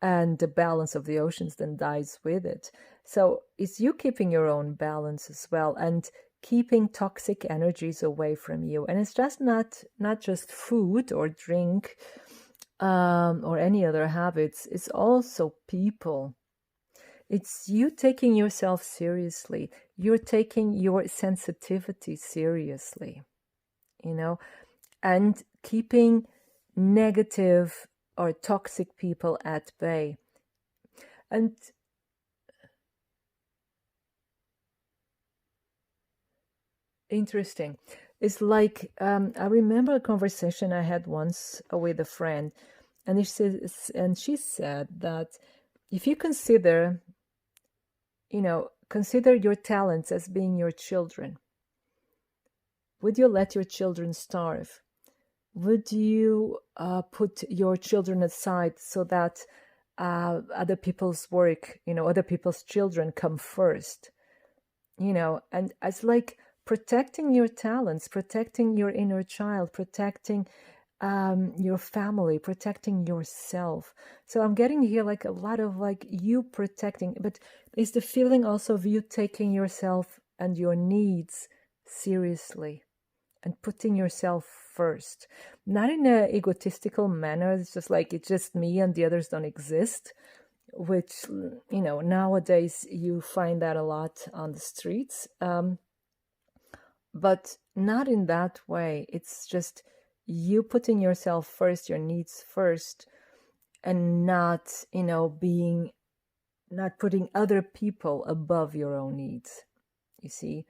And the balance of the oceans then dies with it. So it's you keeping your own balance as well, and keeping toxic energies away from you. And it's just not just food or drink, or any other habits. It's also people. It's you taking yourself seriously. You're taking your sensitivity seriously, and keeping negative or toxic people at bay. And interesting. It's like, I remember a conversation I had once with a friend, and she said that if you consider your talents as being your children, would you let your children starve? Would you put your children aside so that other people's work, other people's children come first? And it's like protecting your talents, protecting your inner child, protecting your family, protecting yourself. So I'm getting here like a lot of like you protecting, but is the feeling also of you taking yourself and your needs seriously and putting yourself first, not in a egotistical manner. It's just like it's just me and the others don't exist, which nowadays you find that a lot on the streets. But not in that way. It's just you putting yourself first, your needs first, and not, not putting other people above your own needs. You see?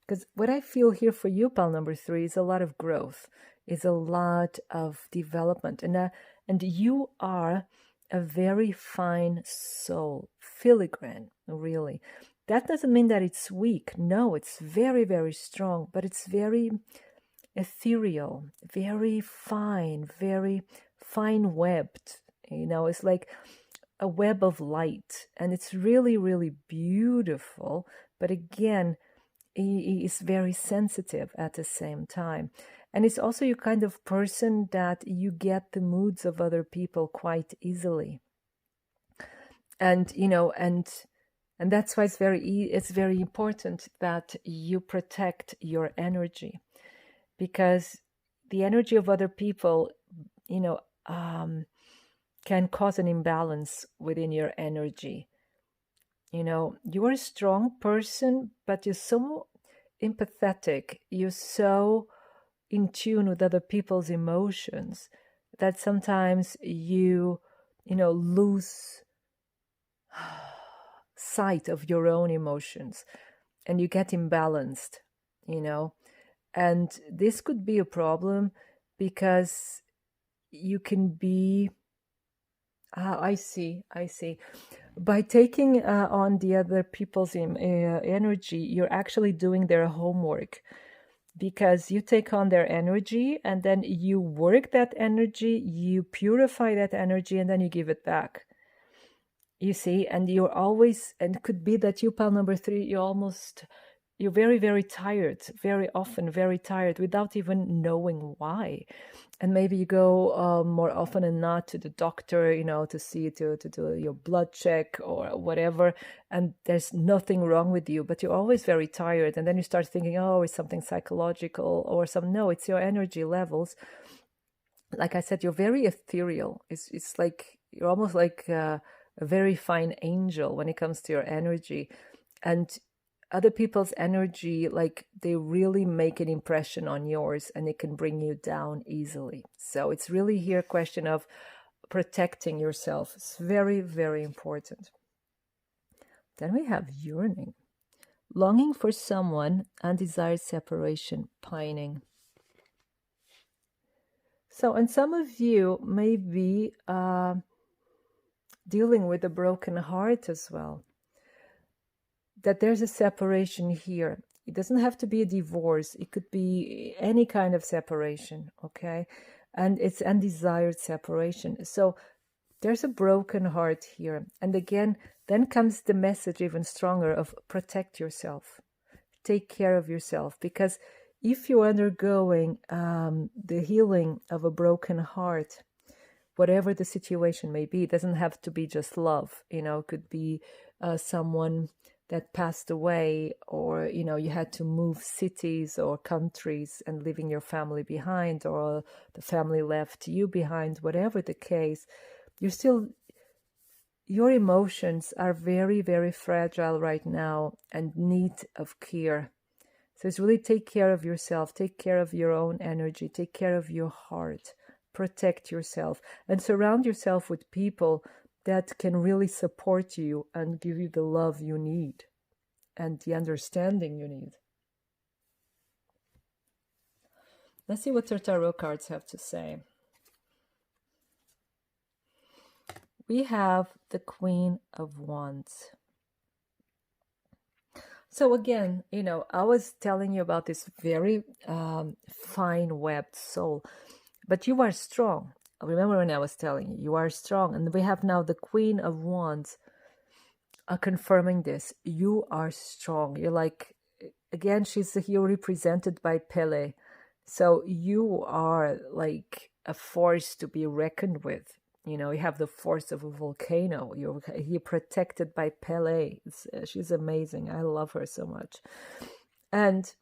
Because what I feel here for you, pal number 3, is a lot of growth, is a lot of development. And you are a very fine soul, filigrane, really. That doesn't mean that it's weak. No, it's very, very strong, but it's very ethereal, very fine webbed. It's like a web of light, and it's really, really beautiful. But again, he is very sensitive at the same time. And it's also your kind of person that you get the moods of other people quite easily. And, and that's why it's very important that you protect your energy, because the energy of other people, can cause an imbalance within your energy. You are a strong person, but you're so empathetic. You're so in tune with other people's emotions that sometimes you lose sight of your own emotions and you get imbalanced, and this could be a problem because you can be I see. By taking on the other people's energy, you're actually doing their homework, because you take on their energy and then you work that energy, you purify that energy, and then you give it back. You see, and you're always, and it could be that you, pal number 3, you're very, very tired, very often very tired without even knowing why. And maybe you go more often than not to the doctor, to see, to do your blood check or whatever, and there's nothing wrong with you, but you're always very tired. And then you start thinking, oh, it's something psychological or some. No, it's your energy levels. Like I said, you're very ethereal. It's like you're almost like a very fine angel when it comes to your energy. And other people's energy, like they really make an impression on yours, and it can bring you down easily. So it's really here a question of protecting yourself. It's very, very important. Then we have yearning, longing for someone, undesired separation, pining. So, and some of you may be dealing with a broken heart as well, that there's a separation here. It doesn't have to be a divorce. It could be any kind of separation, okay? And it's undesired separation. So there's a broken heart here. And again, then comes the message even stronger of protect yourself. Take care of yourself. Because if you're undergoing the healing of a broken heart, whatever the situation may be, it doesn't have to be just love. It could be someone that passed away, or you had to move cities or countries and leaving your family behind, or the family left you behind. Whatever the case, your emotions are very, very fragile right now and need of care. So it's really take care of yourself, take care of your own energy, take care of your heart, protect yourself, and surround yourself with people that can really support you and give you the love you need and the understanding you need. Let's see what your tarot cards have to say. We have the Queen of Wands. So again, I was telling you about this very fine webbed soul, but you are strong. Remember when I was telling you, you are strong. And we have now the Queen of Wands confirming this. You are strong. You're like, again, she's here represented by Pele. So you are like a force to be reckoned with. You know, you have the force of a volcano. You're protected by Pele. She's amazing. I love her so much. And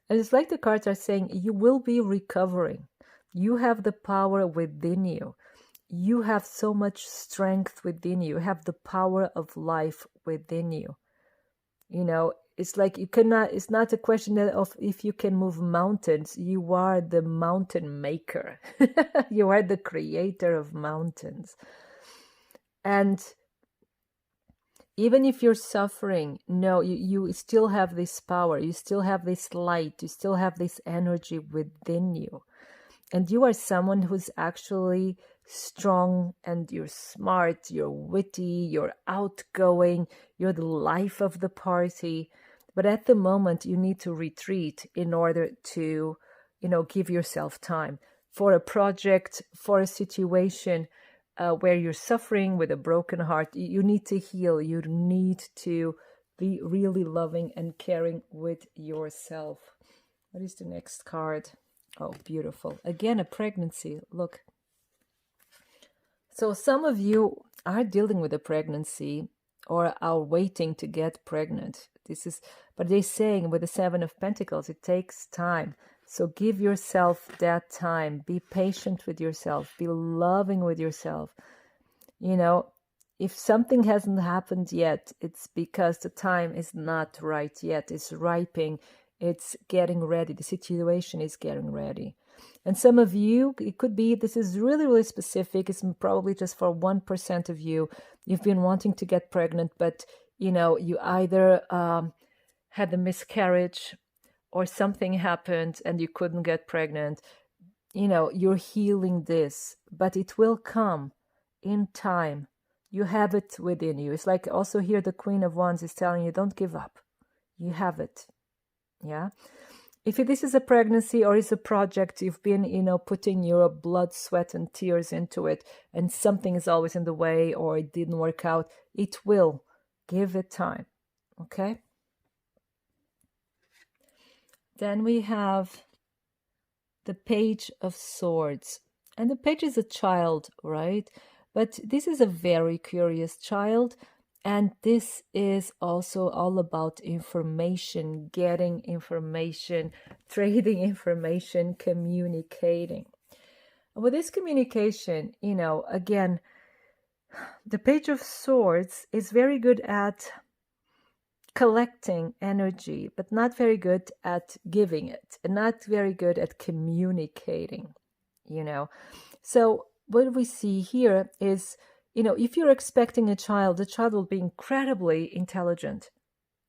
it's like the cards are saying, you will be recovering. You have the power within you. You have so much strength within you. You have the power of life within you. You know, it's like you cannot, it's not a question of if you can move mountains. You are the mountain maker. You are the creator of mountains. And even if you're suffering, no, you still have this power. You still have this light. You still have this energy within you. And you are someone who's actually strong, and you're smart, you're witty, you're outgoing, you're the life of the party. But at the moment, you need to retreat in order to, give yourself time for a project, for a situation where you're suffering with a broken heart. You need to heal. You need to be really loving and caring with yourself. What is the next card? Oh, beautiful. Again, a pregnancy. Look. So some of you are dealing with a pregnancy or are waiting to get pregnant. But they're saying with the Seven of Pentacles, it takes time. So give yourself that time. Be patient with yourself. Be loving with yourself. You know, if something hasn't happened yet, it's because the time is not right yet. It's ripening. It's getting ready. The situation is getting ready. And some of you, it could be, this is really, really specific. It's probably just for 1% of you. You've been wanting to get pregnant, but, you either had a miscarriage or something happened and you couldn't get pregnant. You're healing this, but it will come in time. You have it within you. It's like also here the Queen of Wands is telling you, don't give up. You have it. Yeah. If this is a pregnancy or is a project, you've been, putting your blood, sweat, and tears into it, and something is always in the way or it didn't work out, it will. Give it time. Okay? Then we have the Page of Swords. And the page is a child, right? But this is a very curious child. And this is also all about information, getting information, trading information, communicating. And with this communication, again, the Page of Swords is very good at collecting energy, but not very good at giving it, and not very good at communicating, So what we see here is, if you're expecting a child, the child will be incredibly intelligent,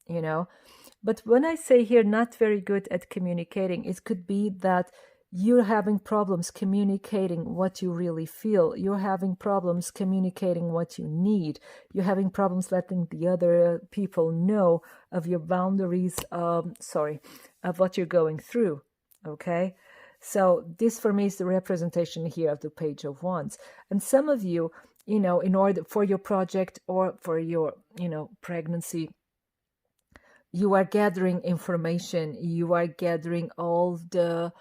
But when I say here, not very good at communicating, it could be that you're having problems communicating what you really feel. You're having problems communicating what you need. You're having problems letting the other people know of your boundaries, of what you're going through, okay? So this for me is the representation here of the Page of Wands. And some of you, in order for your project or for your, pregnancy, you are gathering information. You are gathering all the,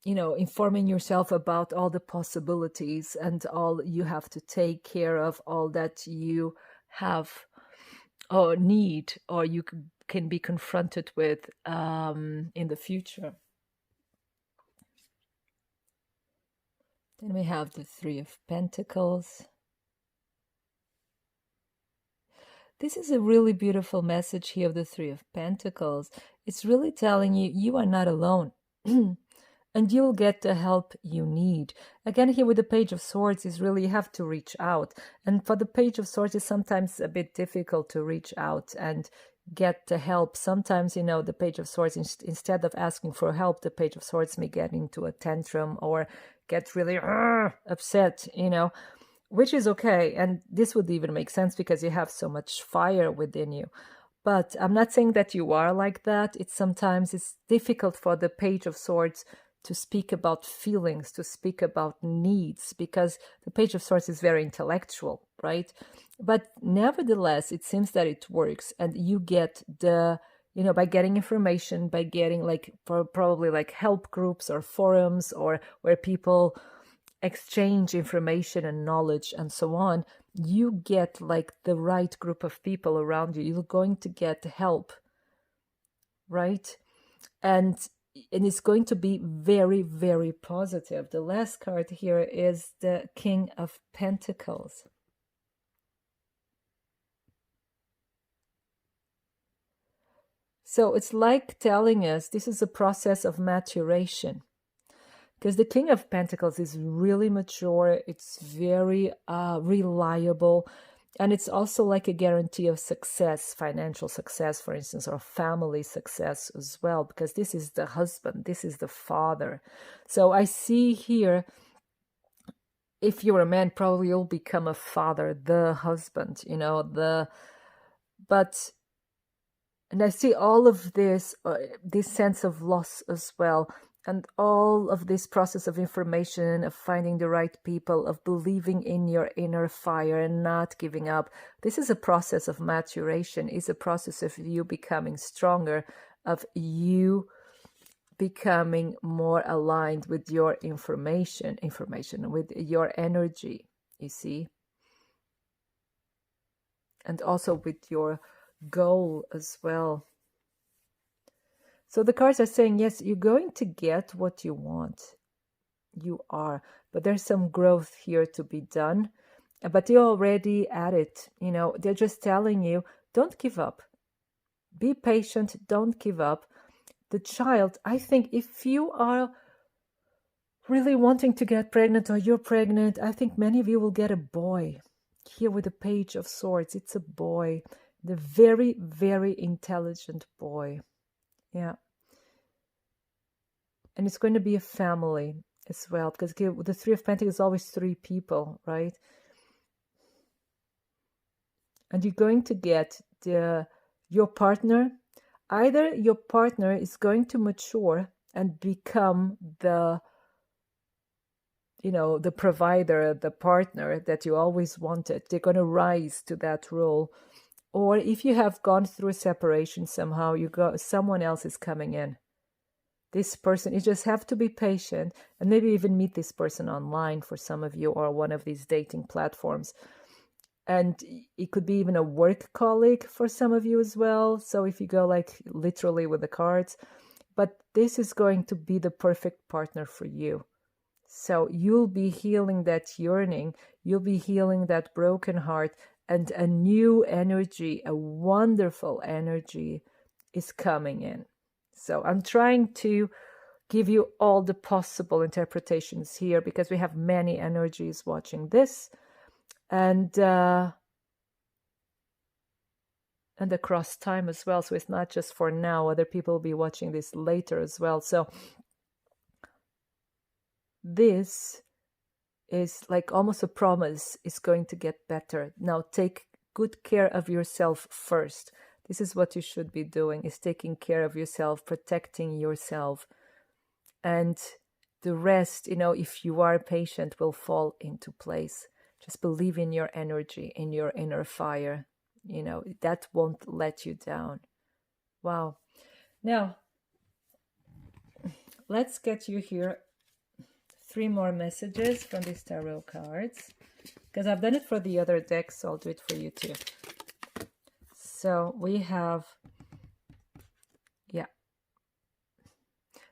informing yourself about all the possibilities and all you have to take care of, all that you have or need or you can be confronted with in the future. Then we have the Three of Pentacles. This is a really beautiful message here of the Three of Pentacles. It's really telling you, you are not alone. And you'll get the help you need. Again, here with the Page of Swords is really, you have to reach out. And for the Page of Swords, it's sometimes a bit difficult to reach out and get the help. Sometimes, the Page of Swords, instead of asking for help, the Page of Swords may get into a tantrum or get really upset, which is okay. And this would even make sense because you have so much fire within you. But I'm not saying that you are like that. Sometimes it's difficult for the Page of Swords to speak about feelings, to speak about needs, because the Page of Swords is very intellectual, right? But nevertheless, it seems that it works, and you get the, by getting information, by getting like probably like help groups or forums, or where people exchange information and knowledge and so on, you get like the right group of people around you. You're going to get help, right? And it's going to be very, very positive. The last card here is the King of Pentacles. So it's like telling us this is a process of maturation, because the King of Pentacles is really mature. It's very reliable. And it's also like a guarantee of success, financial success, for instance, or family success as well, because this is the husband, this is the father. So I see here, if you're a man, probably you'll become a father, the husband, and I see all of this sense of loss as well. And all of this process of information, of finding the right people, of believing in your inner fire and not giving up. This is a process of maturation. It's a process of you becoming stronger, of you becoming more aligned with your information, with your energy, you see. And also with your goal as well. So the cards are saying, yes, you're going to get what you want. You are. But there's some growth here to be done. But you're already at it. They're just telling you, don't give up. Be patient. Don't give up. The child, I think if you are really wanting to get pregnant, or you're pregnant, I think many of you will get a boy. Here with the Page of Swords, it's a boy. The very, very intelligent boy. Yeah. And it's going to be a family as well, because the Three of Pentacles is always three people, right? And you're going to get your partner. Either your partner is going to mature and become the provider, the partner that you always wanted. They're going to rise to that role. Or if you have gone through a separation somehow, someone else is coming in. This person, you just have to be patient, and maybe even meet this person online for some of you, or one of these dating platforms. And it could be even a work colleague for some of you as well. So if you go like literally with the cards, but this is going to be the perfect partner for you. So you'll be healing that yearning, you'll be healing that broken heart, and a new energy, a wonderful energy is coming in. So I'm trying to give you all the possible interpretations here, because we have many energies watching this, and across time as well. So it's not just for now. Other people will be watching this later as well. So this is like almost a promise. It's going to get better. Now take good care of yourself first. This is what you should be doing, is taking care of yourself, protecting yourself. And the rest, if you are patient, will fall into place. Just believe in your energy, in your inner fire. That won't let you down. Wow. Now, let's get you here 3 more messages from these tarot cards, because I've done it for the other deck, so I'll do it for you too. So we have,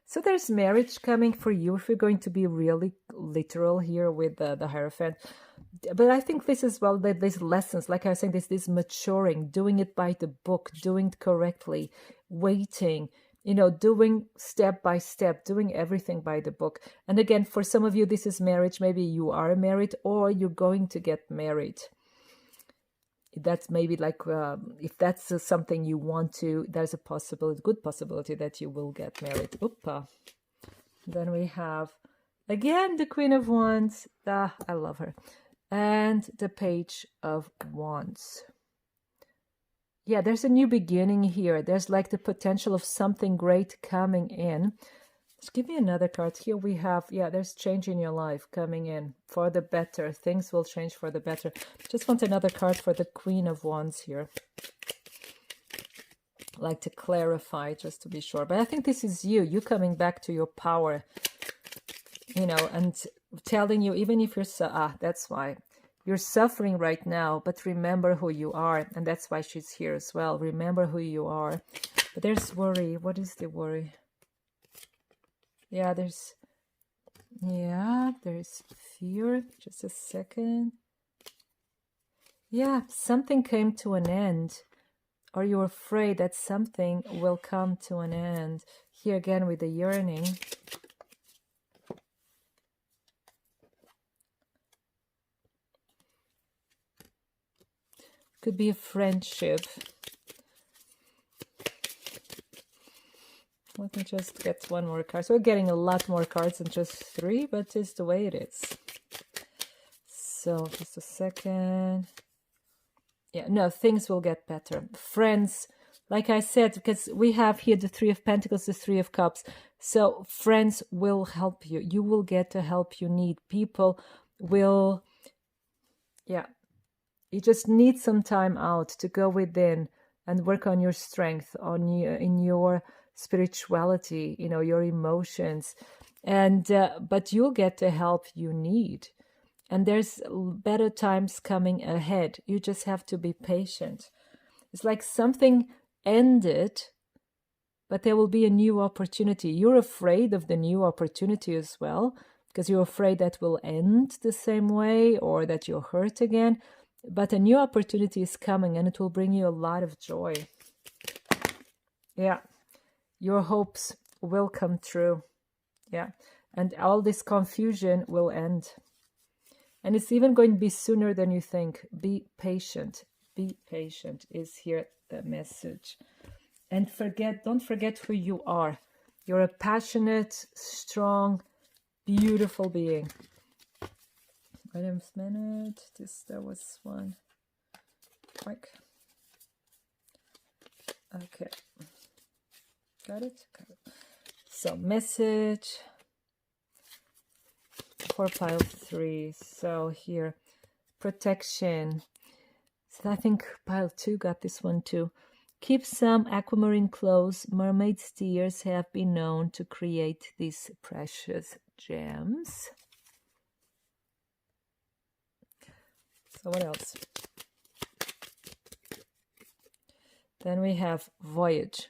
so there's marriage coming for you, if you're going to be really literal here with the Hierophant. But I think this is, well, these lessons, like I was saying, this maturing, doing it by the book, doing it correctly, waiting, doing step by step, doing everything by the book. And again, for some of you, this is marriage. Maybe you are married, or you're going to get married. That's maybe like, if that's something you want to, there's a good possibility that you will get married. Oopa. Then we have, again, the Queen of Wands. I love her. And the Page of Wands. Yeah, there's a new beginning here. There's like the potential of something great coming in. Give me another card. Here we have, yeah, there's change in your life coming in for the better. Things will change for the better. Just want another card for the Queen of Wands here. Like to clarify, just to be sure. But I think this is you coming back to your power, you know, and telling you, even if you're, that's why. You're suffering right now, but remember who you are. And that's why she's here as well. Remember who you are. But there's worry. What is the worry? Yeah, there's fear. Just a second. Yeah, something came to an end. Or you're afraid that something will come to an end. Here again with the yearning. Could be a friendship. Let me just get one more card. So we're getting a lot more cards than just 3, but it's the way it is. So just a second. Yeah, no, things will get better. Friends, like I said, because we have here the 3 of Pentacles, the 3 of Cups. So friends will help you. You will get the help you need. People will, yeah. You just need some time out to go within and work on your strength, in your spirituality, you know, your emotions, and but you'll get the help you need, and there's better times coming ahead. You just have to be patient. It's like something ended, but there will be a new opportunity. You're afraid of the new opportunity as well, because you're afraid that will end the same way or that you're hurt again. But a new opportunity is coming, and it will bring you a lot of joy. Yeah. Your hopes will come true. Yeah. And all this confusion will end. And it's even going to be sooner than you think. Be patient. Be patient is here the message. And don't forget who you are. You're a passionate, strong, beautiful being. Wait a minute. There was one. Quick. Okay. Got it? Got it. So, message for pile 3. So, here, protection. So, I think pile 2 got this one too. Keep some aquamarine clothes. Mermaids' tears have been known to create these precious gems. So, what else? Then we have voyage.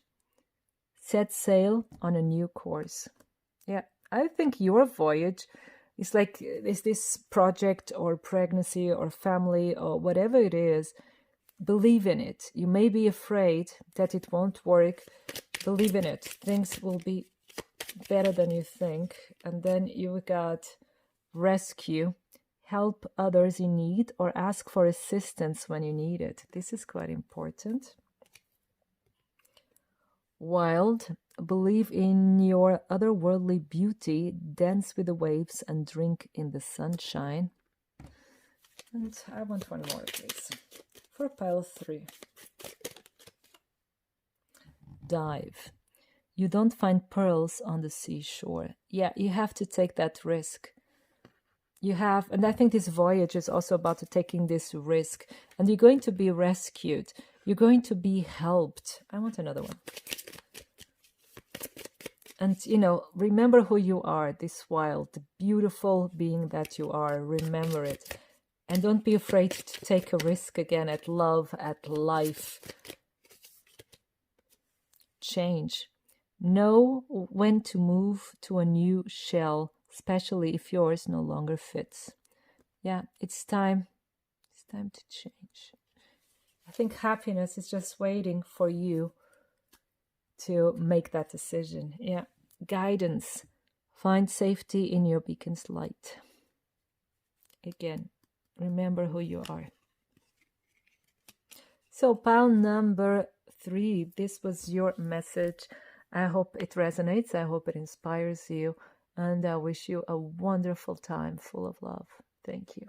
Set sail on a new course. Yeah, I think your voyage is this project or pregnancy or family or whatever it is. Believe in it. You may be afraid that it won't work. Believe in it. Things will be better than you think. And then you got rescue. Help others in need or ask for assistance when you need it. This is quite important. Wild, believe in your otherworldly beauty, dance with the waves and drink in the sunshine. And I want one more, please. For pile 3. Dive. You don't find pearls on the seashore. Yeah, you have to take that risk. You have, and I think this voyage is also about taking this risk. And you're going to be rescued. You're going to be helped. I want another one. And, you know, remember who you are, this wild, beautiful being that you are. Remember it. And don't be afraid to take a risk again at love, at life. Change. Know when to move to a new shell, especially if yours no longer fits. Yeah, it's time. It's time to change. I think happiness is just waiting for you to make that decision. Yeah. Guidance. Find safety in your beacon's light. Again, remember who you are. So pile number 3, this was your message. I hope it resonates. I hope it inspires you. And I wish you a wonderful time full of love. Thank you.